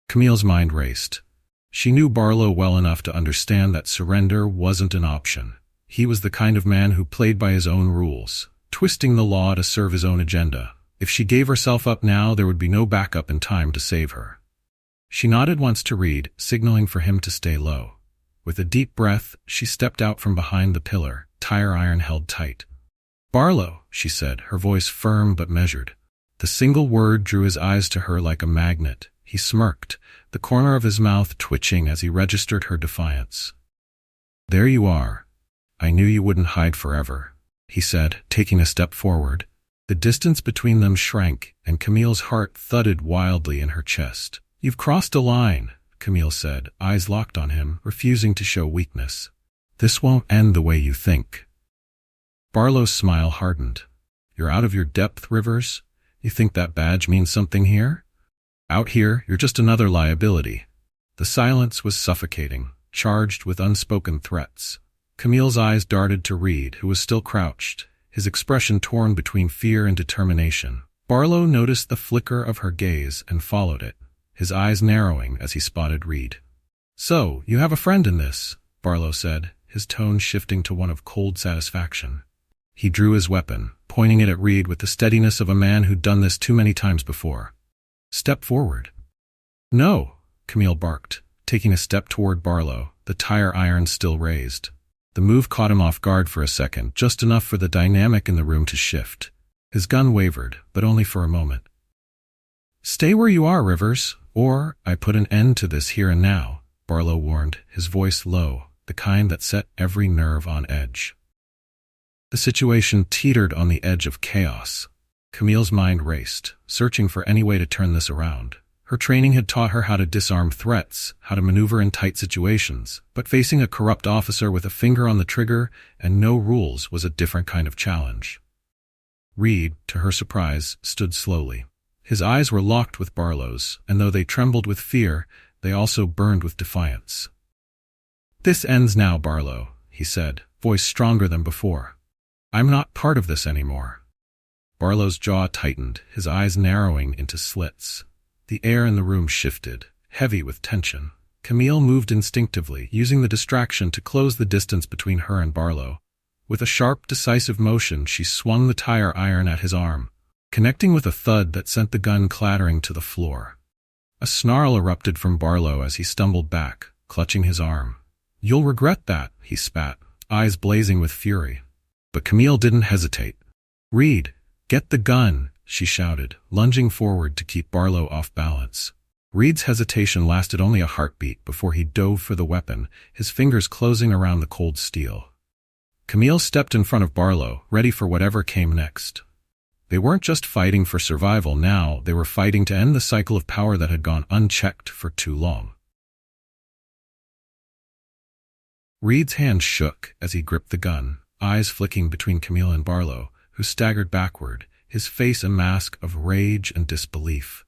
Camille's mind raced. She knew Barlow well enough to understand that surrender wasn't an option. He was the kind of man who played by his own rules, twisting the law to serve his own agenda. If she gave herself up now, there would be no backup in time to save her. She nodded once to Reed, signaling for him to stay low. With a deep breath, she stepped out from behind the pillar, tire iron held tight. "Barlow," she said, her voice firm but measured. The single word drew his eyes to her like a magnet. He smirked, the corner of his mouth twitching as he registered her defiance. "There you are. I knew you wouldn't hide forever," he said, taking a step forward. The distance between them shrank, and Camille's heart thudded wildly in her chest. "You've crossed a line," Camille said, eyes locked on him, refusing to show weakness. "This won't end the way you think." Barlow's smile hardened. "You're out of your depth, Rivers? You think that badge means something here? Out here, you're just another liability." The silence was suffocating, charged with unspoken threats. Camille's eyes darted to Reed, who was still crouched, his expression torn between fear and determination. Barlow noticed the flicker of her gaze and followed it, his eyes narrowing as he spotted Reed. "So, you have a friend in this," Barlow said, his tone shifting to one of cold satisfaction. He drew his weapon, pointing it at Reed with the steadiness of a man who'd done this too many times before. "Step forward." "No," Camille barked, taking a step toward Barlow, the tire iron still raised. The move caught him off guard for a second, just enough for the dynamic in the room to shift. His gun wavered, but only for a moment. "Stay where you are, Rivers, or I put an end to this here and now," Barlow warned, his voice low, the kind that set every nerve on edge. The situation teetered on the edge of chaos. Camille's mind raced, searching for any way to turn this around. Her training had taught her how to disarm threats, how to maneuver in tight situations, but facing a corrupt officer with a finger on the trigger and no rules was a different kind of challenge. Reed, to her surprise, stood slowly. His eyes were locked with Barlow's, and though they trembled with fear, they also burned with defiance. "This ends now, Barlow," he said, voice stronger than before. "I'm not part of this anymore." Barlow's jaw tightened, his eyes narrowing into slits. The air in the room shifted, heavy with tension. Camille moved instinctively, using the distraction to close the distance between her and Barlow. With a sharp, decisive motion, she swung the tire iron at his arm, connecting with a thud that sent the gun clattering to the floor. A snarl erupted from Barlow as he stumbled back, clutching his arm. "You'll regret that," he spat, eyes blazing with fury. But Camille didn't hesitate. "Reed, get the gun," she shouted, lunging forward to keep Barlow off balance. Reed's hesitation lasted only a heartbeat before he dove for the weapon, his fingers closing around the cold steel. Camille stepped in front of Barlow, ready for whatever came next. They weren't just fighting for survival now, they were fighting to end the cycle of power that had gone unchecked for too long. Reed's hand shook as he gripped the gun, eyes flicking between Camille and Barlow, who staggered backward, his face a mask of rage and disbelief.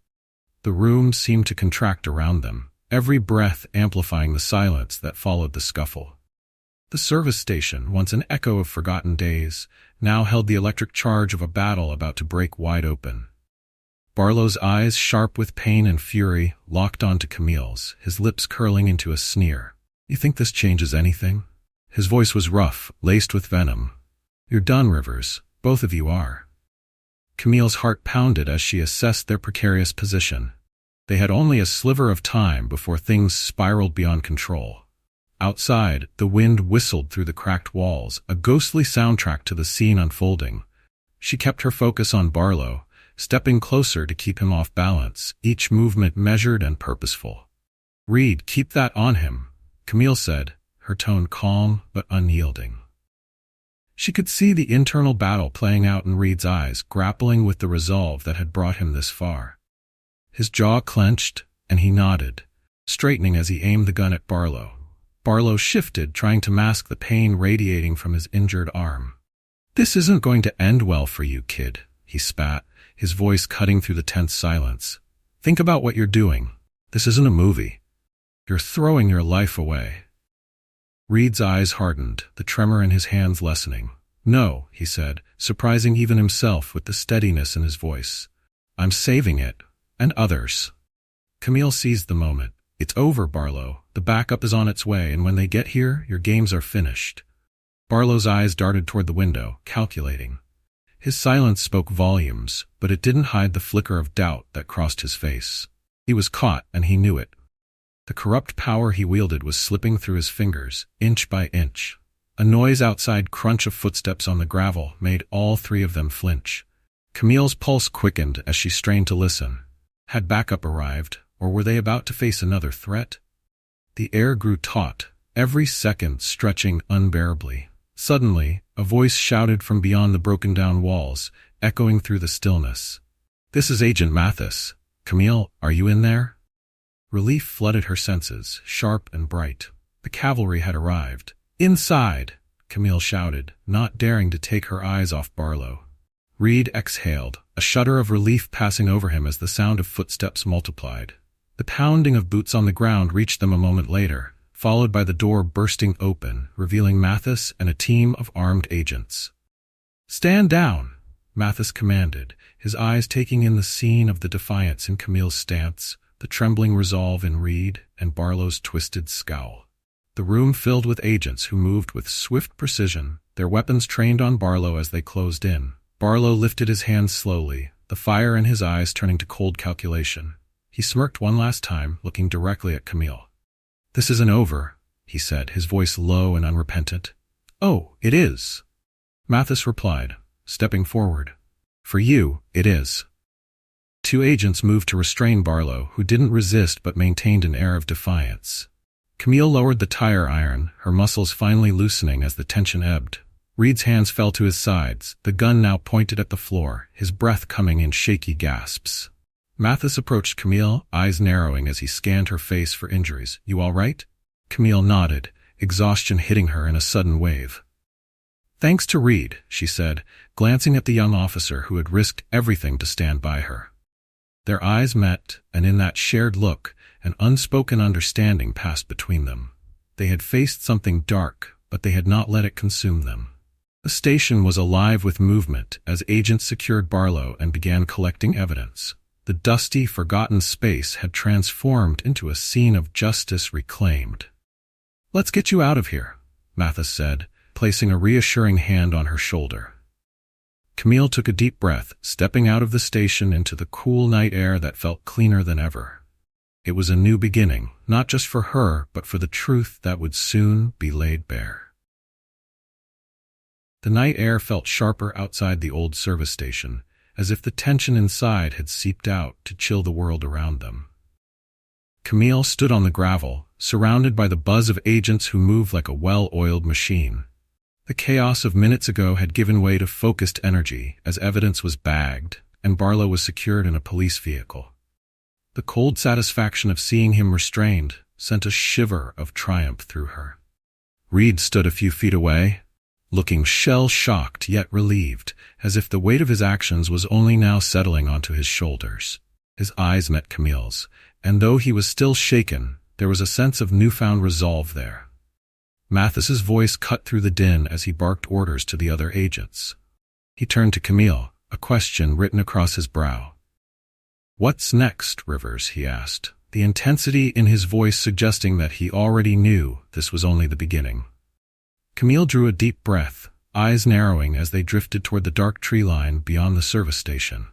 The room seemed to contract around them, every breath amplifying the silence that followed the scuffle. The service station, once an echo of forgotten days, now held the electric charge of a battle about to break wide open. Barlow's eyes, sharp with pain and fury, locked onto Camille's, his lips curling into a sneer. "You think this changes anything?" His voice was rough, laced with venom. "You're done, Rivers. Both of you are." Camille's heart pounded as she assessed their precarious position. They had only a sliver of time before things spiraled beyond control. Outside, the wind whistled through the cracked walls, a ghostly soundtrack to the scene unfolding. She kept her focus on Barlow, stepping closer to keep him off balance, each movement measured and purposeful. "Reed, keep that on him," Camille said, her tone calm but unyielding. She could see the internal battle playing out in Reed's eyes, grappling with the resolve that had brought him this far. His jaw clenched, and he nodded, straightening as he aimed the gun at Barlow. Barlow shifted, trying to mask the pain radiating from his injured arm. "This isn't going to end well for you, kid," he spat, his voice cutting through the tense silence. "Think about what you're doing. This isn't a movie. You're throwing your life away." Reed's eyes hardened, the tremor in his hands lessening. "No," he said, surprising even himself with the steadiness in his voice. "I'm saving it. And others." Camille seized the moment. "It's over, Barlow. The backup is on its way, and when they get here, your games are finished." Barlow's eyes darted toward the window, calculating. His silence spoke volumes, but it didn't hide the flicker of doubt that crossed his face. He was caught, and he knew it. The corrupt power he wielded was slipping through his fingers, inch by inch. A noise outside, crunch of footsteps on the gravel, made all three of them flinch. Camille's pulse quickened as she strained to listen. Had backup arrived, or were they about to face another threat? The air grew taut, every second stretching unbearably. Suddenly, a voice shouted from beyond the broken-down walls, echoing through the stillness. "This is Agent Mathis. Camille, are you in there?" Relief flooded her senses, sharp and bright. The cavalry had arrived. "Inside!" Camille shouted, not daring to take her eyes off Barlow. Reed exhaled, a shudder of relief passing over him as the sound of footsteps multiplied. The pounding of boots on the ground reached them a moment later, followed by the door bursting open, revealing Mathis and a team of armed agents. "Stand down," Mathis commanded, his eyes taking in the scene of the defiance in Camille's stance, the trembling resolve in Reed, and Barlow's twisted scowl. The room filled with agents who moved with swift precision, their weapons trained on Barlow as they closed in. Barlow lifted his hands slowly, the fire in his eyes turning to cold calculation. He smirked one last time, looking directly at Camille. "This isn't over," he said, his voice low and unrepentant. "Oh, it is," Mathis replied, stepping forward. "For you, it is." Two agents moved to restrain Barlow, who didn't resist but maintained an air of defiance. Camille lowered the tire iron, her muscles finally loosening as the tension ebbed. Reed's hands fell to his sides, the gun now pointed at the floor, his breath coming in shaky gasps. Mathis approached Camille, eyes narrowing as he scanned her face for injuries. "You all right?" Camille nodded, exhaustion hitting her in a sudden wave. "Thanks to Reed," she said, glancing at the young officer who had risked everything to stand by her. Their eyes met, and in that shared look, an unspoken understanding passed between them. They had faced something dark, but they had not let it consume them. The station was alive with movement as agents secured Barlow and began collecting evidence. The dusty, forgotten space had transformed into a scene of justice reclaimed. "Let's get you out of here," Mathis said, placing a reassuring hand on her shoulder. Camille took a deep breath, stepping out of the station into the cool night air that felt cleaner than ever. It was a new beginning, not just for her, but for the truth that would soon be laid bare. The night air felt sharper outside the old service station, as if the tension inside had seeped out to chill the world around them. Camille stood on the gravel, surrounded by the buzz of agents who moved like a well-oiled machine. The chaos of minutes ago had given way to focused energy as evidence was bagged, and Barlow was secured in a police vehicle. The cold satisfaction of seeing him restrained sent a shiver of triumph through her. Reed stood a few feet away, looking shell-shocked yet relieved, as if the weight of his actions was only now settling onto his shoulders. His eyes met Camille's, and though he was still shaken, there was a sense of newfound resolve there. Mathis's voice cut through the din as he barked orders to the other agents. He turned to Camille, a question written across his brow. "What's next, Rivers?" he asked, the intensity in his voice suggesting that he already knew this was only the beginning. Camille drew a deep breath, eyes narrowing as they drifted toward the dark tree line beyond the service station.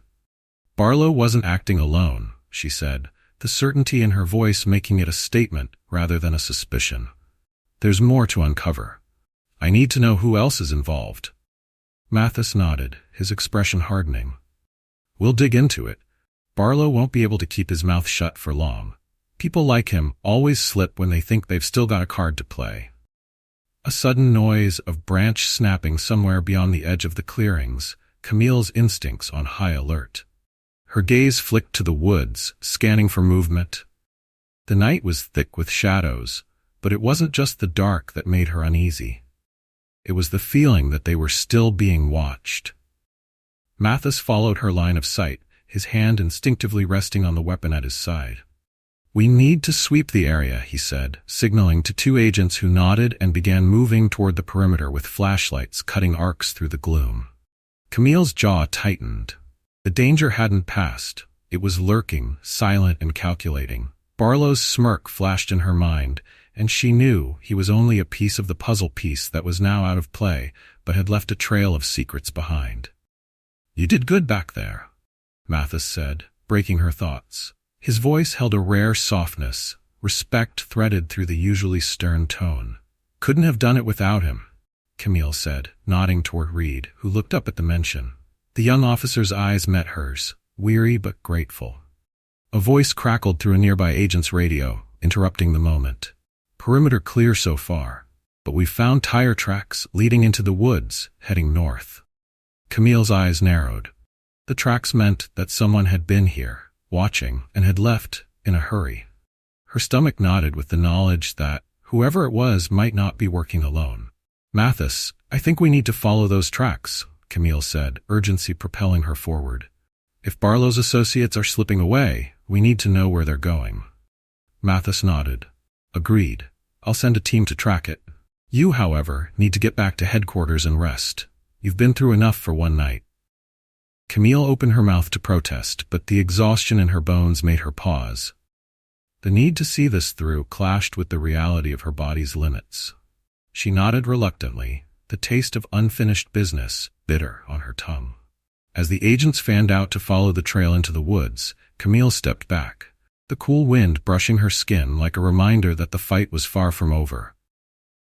"Barlow wasn't acting alone," she said, the certainty in her voice making it a statement rather than a suspicion. "There's more to uncover. I need to know who else is involved." Mathis nodded, his expression hardening. "We'll dig into it. Barlow won't be able to keep his mouth shut for long. People like him always slip when they think they've still got a card to play." A sudden noise of branch snapping somewhere beyond the edge of the clearings, Camille's instincts on high alert. Her gaze flicked to the woods, scanning for movement. The night was thick with shadows, but it wasn't just the dark that made her uneasy. It was the feeling that they were still being watched. Mathis followed her line of sight, his hand instinctively resting on the weapon at his side. "We need to sweep the area," he said, signaling to two agents who nodded and began moving toward the perimeter with flashlights cutting arcs through the gloom. Camille's jaw tightened. The danger hadn't passed. It was lurking, silent and calculating. Barlow's smirk flashed in her mind, and she knew he was only a piece of the puzzle piece that was now out of play, but had left a trail of secrets behind. "You did good back there," Mathis said, breaking her thoughts. His voice held a rare softness, respect threaded through the usually stern tone. "Couldn't have done it without him," Camille said, nodding toward Reed, who looked up at the mention. The young officer's eyes met hers, weary but grateful. A voice crackled through a nearby agent's radio, interrupting the moment. "Perimeter clear so far, but we've found tire tracks leading into the woods, heading north." Camille's eyes narrowed. The tracks meant that someone had been here, watching, and had left in a hurry. Her stomach nodded with the knowledge that whoever it was might not be working alone. "Mathis, I think we need to follow those tracks," Camille said, urgency propelling her forward. "If Barlow's associates are slipping away, we need to know where they're going." Mathis nodded. "Agreed. I'll send a team to track it. You, however, need to get back to headquarters and rest. You've been through enough for one night." Camille opened her mouth to protest, but the exhaustion in her bones made her pause. The need to see this through clashed with the reality of her body's limits. She nodded reluctantly, the taste of unfinished business bitter on her tongue. As the agents fanned out to follow the trail into the woods, Camille stepped back, the cool wind brushing her skin like a reminder that the fight was far from over.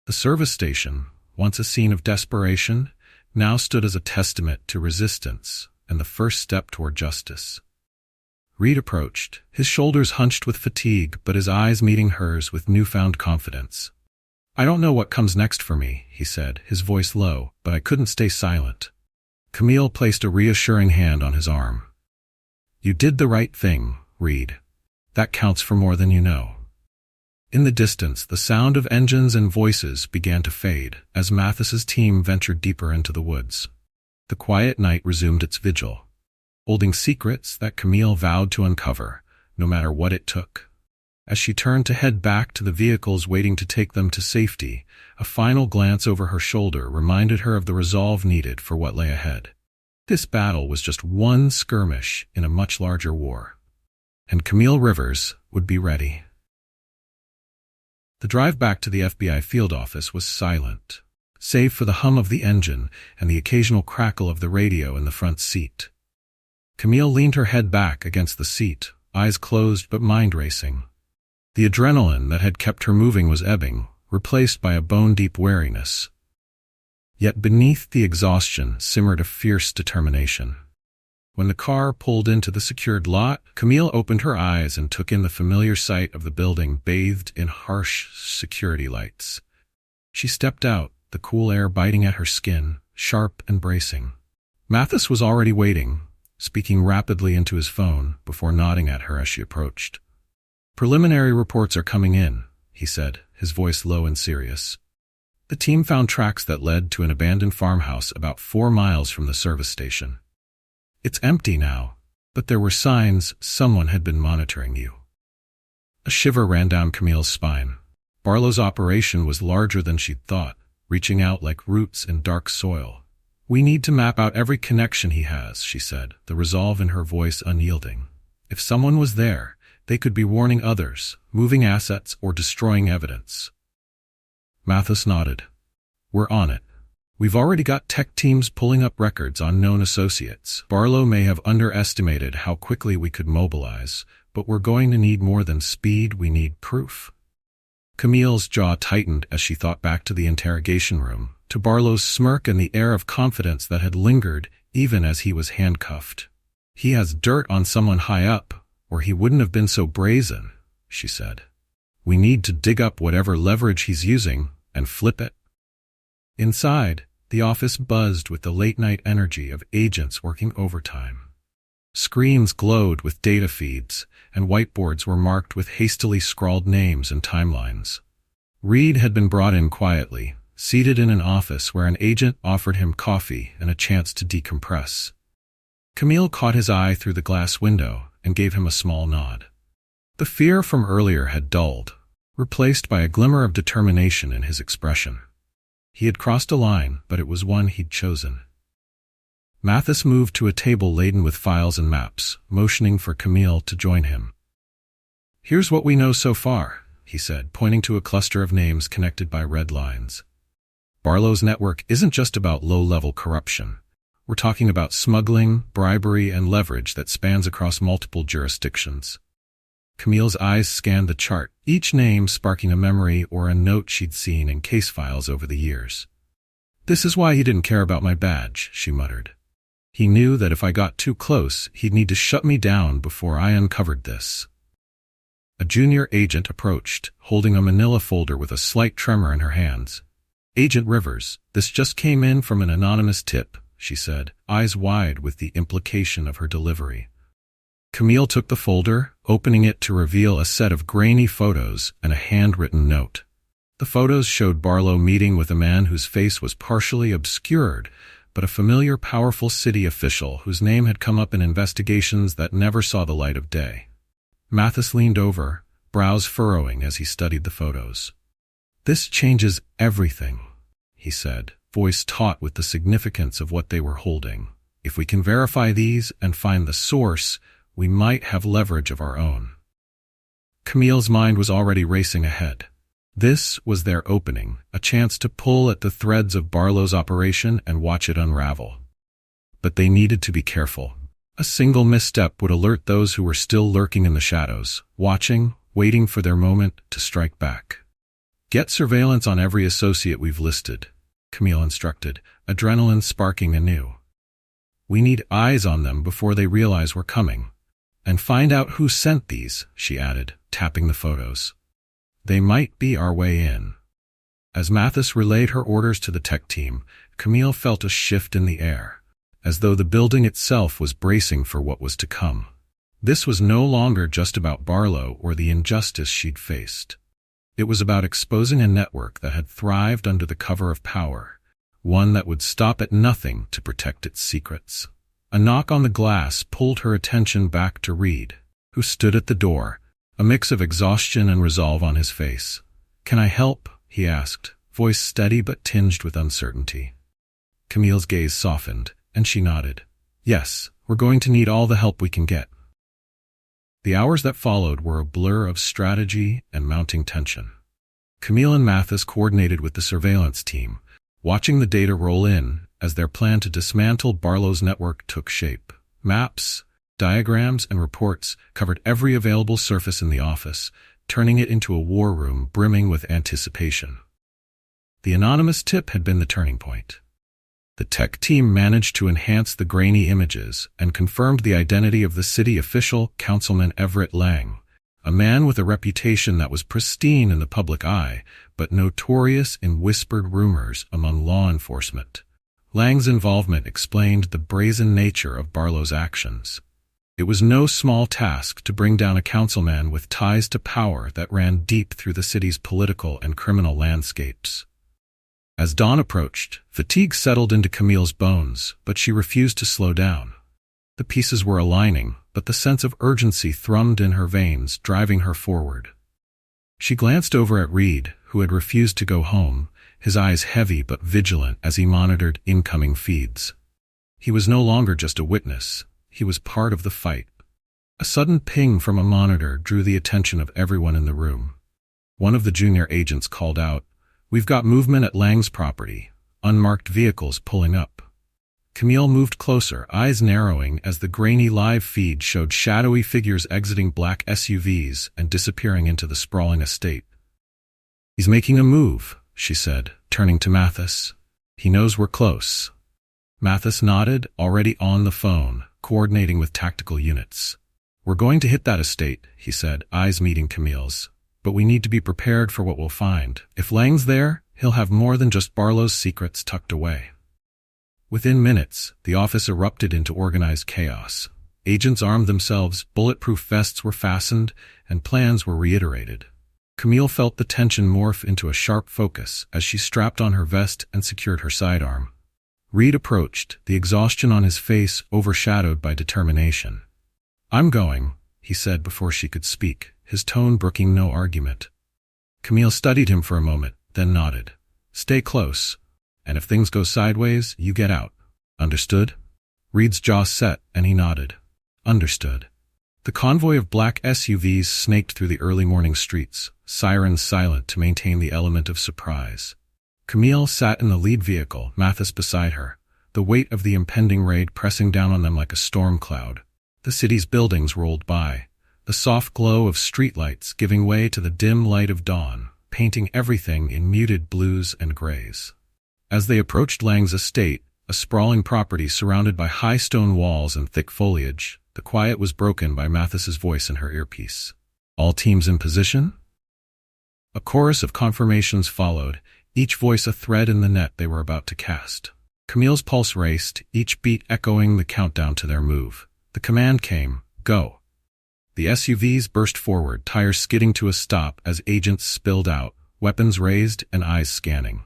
The service station, once a scene of desperation, now stood as a testament to resistance and the first step toward justice. Reed approached, his shoulders hunched with fatigue but his eyes meeting hers with newfound confidence. "I don't know what comes next for me," he said, his voice low, but I couldn't stay silent. Camille placed a reassuring hand on his arm. "You did the right thing, Reed. That counts for more than you know." In the distance, the sound of engines and voices began to fade as Mathis's team ventured deeper into the woods. The quiet night resumed its vigil, holding secrets that Camille vowed to uncover, no matter what it took. As she turned to head back to the vehicles waiting to take them to safety, a final glance over her shoulder reminded her of the resolve needed for what lay ahead. This battle was just one skirmish in a much larger war, and Camille Rivers would be ready. The drive back to the FBI field office was silent, save for the hum of the engine and the occasional crackle of the radio in the front seat. Camille leaned her head back against the seat, eyes closed but mind racing. The adrenaline that had kept her moving was ebbing, replaced by a bone-deep wariness. Yet beneath the exhaustion simmered a fierce determination. When the car pulled into the secured lot, Camille opened her eyes and took in the familiar sight of the building bathed in harsh security lights. She stepped out, the cool air biting at her skin, sharp and bracing. Mathis was already waiting, speaking rapidly into his phone before nodding at her as she approached. "Preliminary reports are coming in," he said, his voice low and serious. The team found tracks that led to an abandoned farmhouse about 4 miles from the service station. "It's empty now, but there were signs someone had been monitoring you." A shiver ran down Camille's spine. Barlow's operation was larger than she'd thought, reaching out like roots in dark soil. "We need to map out every connection he has," she said, the resolve in her voice unyielding. If someone was there, they could be warning others, moving assets, or destroying evidence. Mathis nodded. We're on it. We've already got tech teams pulling up records on known associates. Barlow may have underestimated how quickly we could mobilize, but we're going to need more than speed, we need proof. Camille's jaw tightened as she thought back to the interrogation room, to Barlow's smirk and the air of confidence that had lingered even as he was handcuffed. He has dirt on someone high up, or he wouldn't have been so brazen, she said. We need to dig up whatever leverage he's using and flip it. Inside, the office buzzed with the late-night energy of agents working overtime. Screens glowed with data feeds, and whiteboards were marked with hastily scrawled names and timelines. Reed had been brought in quietly, seated in an office where an agent offered him coffee and a chance to decompress. Camille caught his eye through the glass window and gave him a small nod. The fear from earlier had dulled, replaced by a glimmer of determination in his expression. He had crossed a line, but it was one he'd chosen. Mathis moved to a table laden with files and maps, motioning for Camille to join him. Here's what we know so far, he said, pointing to a cluster of names connected by red lines. Barlow's network isn't just about low-level corruption. We're talking about smuggling, bribery, and leverage that spans across multiple jurisdictions. Camille's eyes scanned the chart, each name sparking a memory or a note she'd seen in case files over the years. This is why he didn't care about my badge, she muttered. He knew that if I got too close, he'd need to shut me down before I uncovered this. A junior agent approached, holding a manila folder with a slight tremor in her hands. Agent Rivers, this just came in from an anonymous tip, she said, eyes wide with the implication of her delivery. Camille took the folder, opening it to reveal a set of grainy photos and a handwritten note. The photos showed Barlow meeting with a man whose face was partially obscured, but a familiar, powerful city official whose name had come up in investigations that never saw the light of day. Mathis leaned over, brows furrowing as he studied the photos. This changes everything, he said, voice taut with the significance of what they were holding. If we can verify these and find the source, we might have leverage of our own. Camille's mind was already racing ahead. This was their opening, a chance to pull at the threads of Barlow's operation and watch it unravel. But they needed to be careful. A single misstep would alert those who were still lurking in the shadows, watching, waiting for their moment to strike back. Get surveillance on every associate we've listed, Camille instructed, adrenaline sparking anew. We need eyes on them before they realize we're coming. And find out who sent these, she added, tapping the photos. They might be our way in. As Mathis relayed her orders to the tech team, Camille felt a shift in the air, as though the building itself was bracing for what was to come. This was no longer just about Barlow or the injustice she'd faced. It was about exposing a network that had thrived under the cover of power, one that would stop at nothing to protect its secrets. A knock on the glass pulled her attention back to Reed, who stood at the door, a mix of exhaustion and resolve on his face. "Can I help?" he asked, voice steady but tinged with uncertainty. Camille's gaze softened, and she nodded. "Yes, we're going to need all the help we can get." The hours that followed were a blur of strategy and mounting tension. Camille and Mathis coordinated with the surveillance team, watching the data roll in as their plan to dismantle Barlow's network took shape. Maps, diagrams, and reports covered every available surface in the office, turning it into a war room brimming with anticipation. The anonymous tip had been the turning point. The tech team managed to enhance the grainy images and confirmed the identity of the city official, Councilman Everett Lang, a man with a reputation that was pristine in the public eye, but notorious in whispered rumors among law enforcement. Lang's involvement explained the brazen nature of Barlow's actions. It was no small task to bring down a councilman with ties to power that ran deep through the city's political and criminal landscapes. As dawn approached, fatigue settled into Camille's bones, but she refused to slow down. The pieces were aligning, but the sense of urgency thrummed in her veins, driving her forward. She glanced over at Reed, who had refused to go home, his eyes heavy but vigilant as he monitored incoming feeds. He was no longer just a witness, he was part of the fight. A sudden ping from a monitor drew the attention of everyone in the room. One of the junior agents called out, "We've got movement at Lang's property. Unmarked vehicles pulling up." Camille moved closer, eyes narrowing as the grainy live feed showed shadowy figures exiting black SUVs and disappearing into the sprawling estate. "He's making a move," she said, turning to Mathis. "He knows we're close." Mathis nodded, already on the phone, coordinating with tactical units. "We're going to hit that estate," he said, eyes meeting Camille's. "But we need to be prepared for what we'll find. If Lang's there, he'll have more than just Barlow's secrets tucked away." Within minutes, the office erupted into organized chaos. Agents armed themselves, bulletproof vests were fastened, and plans were reiterated. Camille felt the tension morph into a sharp focus as she strapped on her vest and secured her sidearm. Reed approached, the exhaustion on his face overshadowed by determination. "I'm going," he said before she could speak, his tone brooking no argument. Camille studied him for a moment, then nodded. "Stay close. And if things go sideways, you get out. Understood?" Reed's jaw set, and he nodded. "Understood." The convoy of black SUVs snaked through the early morning streets, sirens silent to maintain the element of surprise. Camille sat in the lead vehicle, Mathis beside her, the weight of the impending raid pressing down on them like a storm cloud. The city's buildings rolled by, the soft glow of streetlights giving way to the dim light of dawn, painting everything in muted blues and grays. As they approached Lang's estate, a sprawling property surrounded by high stone walls and thick foliage, the quiet was broken by Mathis's voice in her earpiece. "All teams in position?" A chorus of confirmations followed, each voice a thread in the net they were about to cast. Camille's pulse raced, each beat echoing the countdown to their move. The command came, "Go." The SUVs burst forward, tires skidding to a stop as agents spilled out, weapons raised and eyes scanning.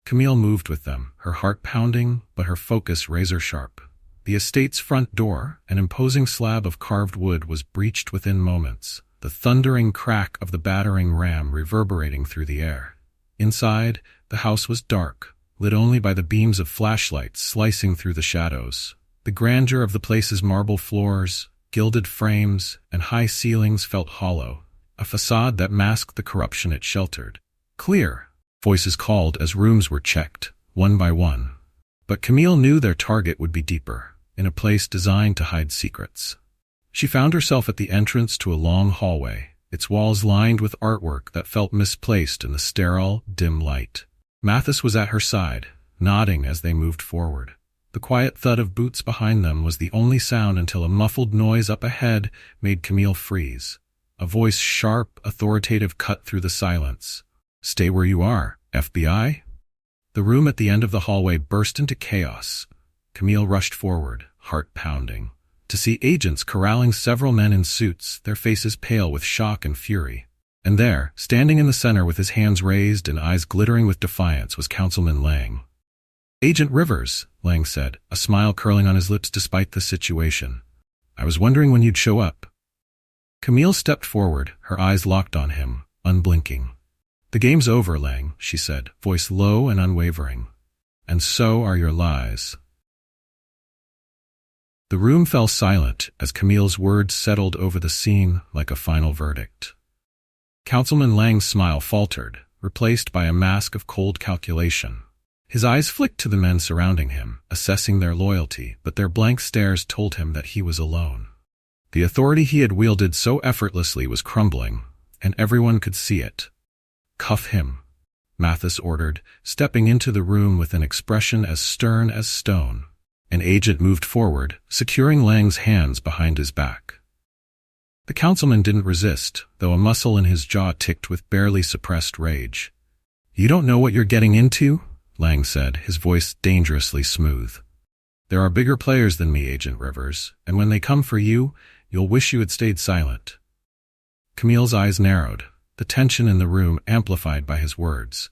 Camille moved with them, her heart pounding, but her focus razor-sharp. The estate's front door, an imposing slab of carved wood, was breached within moments, the thundering crack of the battering ram reverberating through the air. Inside, the house was dark, lit only by the beams of flashlights slicing through the shadows. The grandeur of the place's marble floors, gilded frames, and high ceilings felt hollow, a facade that masked the corruption it sheltered. "Clear," voices called as rooms were checked, one by one. But Camille knew their target would be deeper, in a place designed to hide secrets. She found herself at the entrance to a long hallway, its walls lined with artwork that felt misplaced in the sterile, dim light. Mathis was at her side, nodding as they moved forward. The quiet thud of boots behind them was the only sound until a muffled noise up ahead made Camille freeze. A voice sharp, authoritative cut through the silence. "Stay where you are, FBI?" The room at the end of the hallway burst into chaos. Camille rushed forward, heart pounding, to see agents corralling several men in suits, their faces pale with shock and fury. And there, standing in the center with his hands raised and eyes glittering with defiance, was Councilman Lang. "Agent Rivers," Lang said, a smile curling on his lips despite the situation. "I was wondering when you'd show up." Camille stepped forward, her eyes locked on him, unblinking. "The game's over, Lang," she said, voice low and unwavering. "And so are your lies." The room fell silent as Camille's words settled over the scene like a final verdict. Councilman Lang's smile faltered, replaced by a mask of cold calculation. His eyes flicked to the men surrounding him, assessing their loyalty, but their blank stares told him that he was alone. The authority he had wielded so effortlessly was crumbling, and everyone could see it. "Cuff him," Mathis ordered, stepping into the room with an expression as stern as stone. An agent moved forward, securing Lang's hands behind his back. The councilman didn't resist, though a muscle in his jaw ticked with barely suppressed rage. "You don't know what you're getting into?" Lang said, his voice dangerously smooth. "There are bigger players than me, Agent Rivers, and when they come for you, you'll wish you had stayed silent." Camille's eyes narrowed, the tension in the room amplified by his words.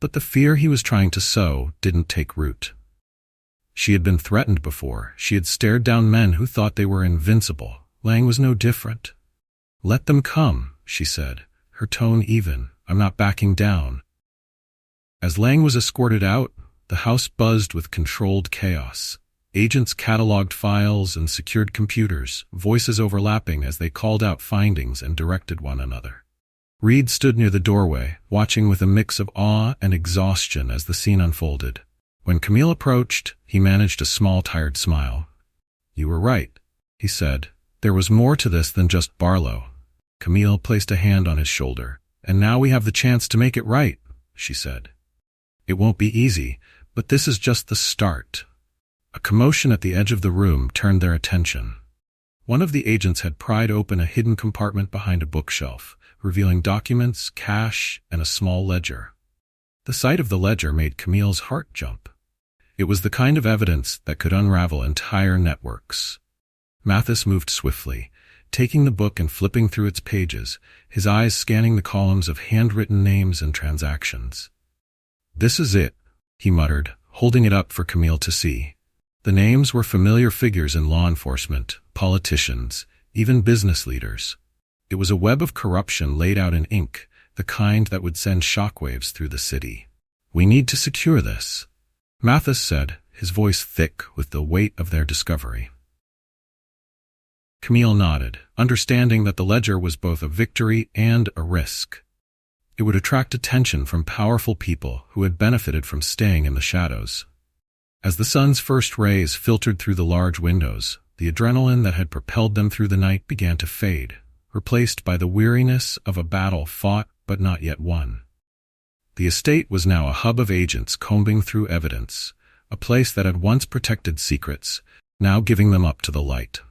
But the fear he was trying to sow didn't take root. She had been threatened before. She had stared down men who thought they were invincible. Lang was no different. "Let them come," she said, her tone even. "I'm not backing down." As Lang was escorted out, the house buzzed with controlled chaos. Agents cataloged files and secured computers, voices overlapping as they called out findings and directed one another. Reed stood near the doorway, watching with a mix of awe and exhaustion as the scene unfolded. When Camille approached, he managed a small, tired smile. "You were right," he said. "There was more to this than just Barlow." Camille placed a hand on his shoulder. "And now we have the chance to make it right," she said. "It won't be easy, but this is just the start." A commotion at the edge of the room turned their attention. One of the agents had pried open a hidden compartment behind a bookshelf, revealing documents, cash, and a small ledger. The sight of the ledger made Camille's heart jump. It was the kind of evidence that could unravel entire networks. Mathis moved swiftly, taking the book and flipping through its pages, his eyes scanning the columns of handwritten names and transactions. "This is it," he muttered, holding it up for Camille to see. The names were familiar figures in law enforcement, politicians, even business leaders. It was a web of corruption laid out in ink, the kind that would send shockwaves through the city. "We need to secure this," Mathis said, his voice thick with the weight of their discovery. Camille nodded, understanding that the ledger was both a victory and a risk. It would attract attention from powerful people who had benefited from staying in the shadows. As the sun's first rays filtered through the large windows, the adrenaline that had propelled them through the night began to fade, replaced by the weariness of a battle fought but not yet won. The estate was now a hub of agents combing through evidence, a place that had once protected secrets, now giving them up to the light.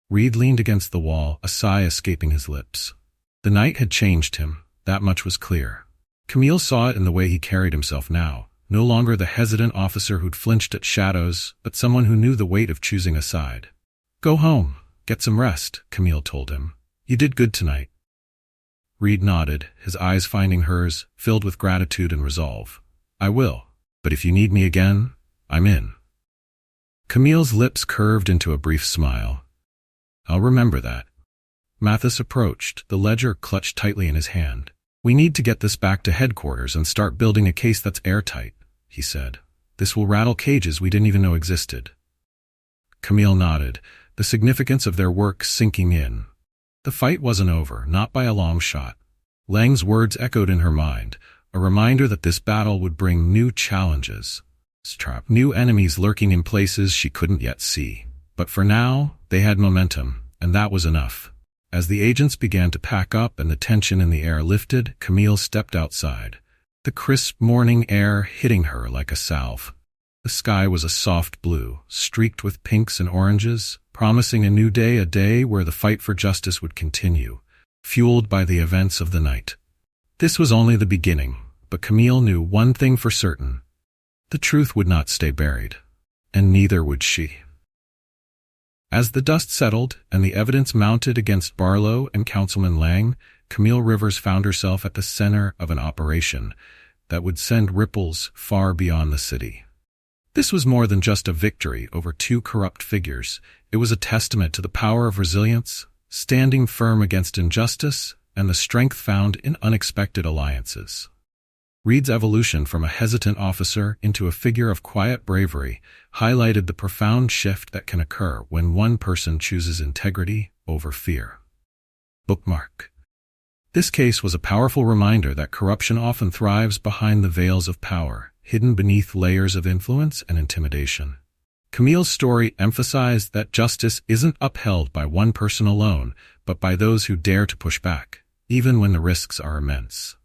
Reed leaned against the wall, a sigh escaping his lips. The night had changed him, that much was clear. Camille saw it in the way he carried himself now, no longer the hesitant officer who'd flinched at shadows, but someone who knew the weight of choosing a side. "Go home, get some rest," Camille told him. "You did good tonight." Reed nodded, his eyes finding hers, filled with gratitude and resolve. "I will, but if you need me again, I'm in." Camille's lips curved into a brief smile. "I'll remember that." Mathis approached, the ledger clutched tightly in his hand. "We need to get this back to headquarters and start building a case that's airtight," he said. "This will rattle cages we didn't even know existed." Camille nodded, the significance of their work sinking in. The fight wasn't over, not by a long shot. Lang's words echoed in her mind, a reminder that this battle would bring new challenges. New enemies lurking in places she couldn't yet see. But for now, they had momentum, and that was enough. As the agents began to pack up and the tension in the air lifted, Camille stepped outside, the crisp morning air hitting her like a salve. The sky was a soft blue, streaked with pinks and oranges, promising a new day, a day where the fight for justice would continue, fueled by the events of the night. This was only the beginning, but Camille knew one thing for certain. The truth would not stay buried, and neither would she. As the dust settled and the evidence mounted against Barlow and Councilman Lang, Camille Rivers found herself at the center of an operation that would send ripples far beyond the city. This was more than just a victory over two corrupt figures. It was a testament to the power of resilience, standing firm against injustice, and the strength found in unexpected alliances. Reed's evolution from a hesitant officer into a figure of quiet bravery highlighted the profound shift that can occur when one person chooses integrity over fear. Bookmark. This case was a powerful reminder that corruption often thrives behind the veils of power, hidden beneath layers of influence and intimidation. Camille's story emphasized that justice isn't upheld by one person alone, but by those who dare to push back, even when the risks are immense.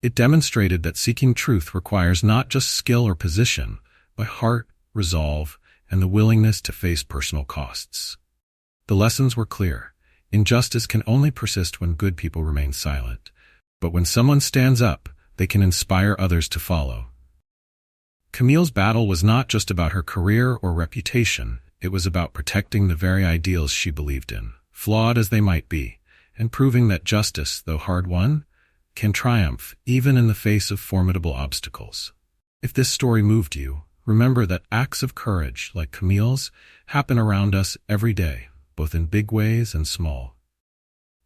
It demonstrated that seeking truth requires not just skill or position, but heart, resolve, and the willingness to face personal costs. The lessons were clear. Injustice can only persist when good people remain silent, but when someone stands up, they can inspire others to follow. Camille's battle was not just about her career or reputation, it was about protecting the very ideals she believed in, flawed as they might be, and proving that justice, though hard-won, can triumph even in the face of formidable obstacles. If this story moved you, remember that acts of courage, like Camille's, happen around us every day, both in big ways and small.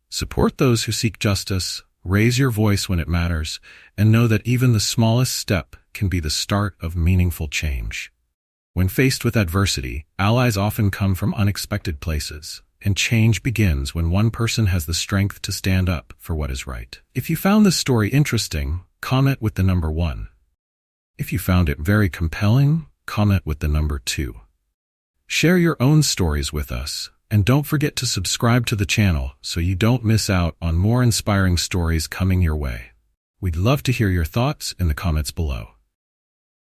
Support those who seek justice, raise your voice when it matters, and know that even the smallest step can be the start of meaningful change. When faced with adversity, allies often come from unexpected places, and change begins when one person has the strength to stand up for what is right. If you found this story interesting, comment with the number 1. If you found it very compelling, comment with the number 2. Share your own stories with us, and don't forget to subscribe to the channel so you don't miss out on more inspiring stories coming your way. We'd love to hear your thoughts in the comments below.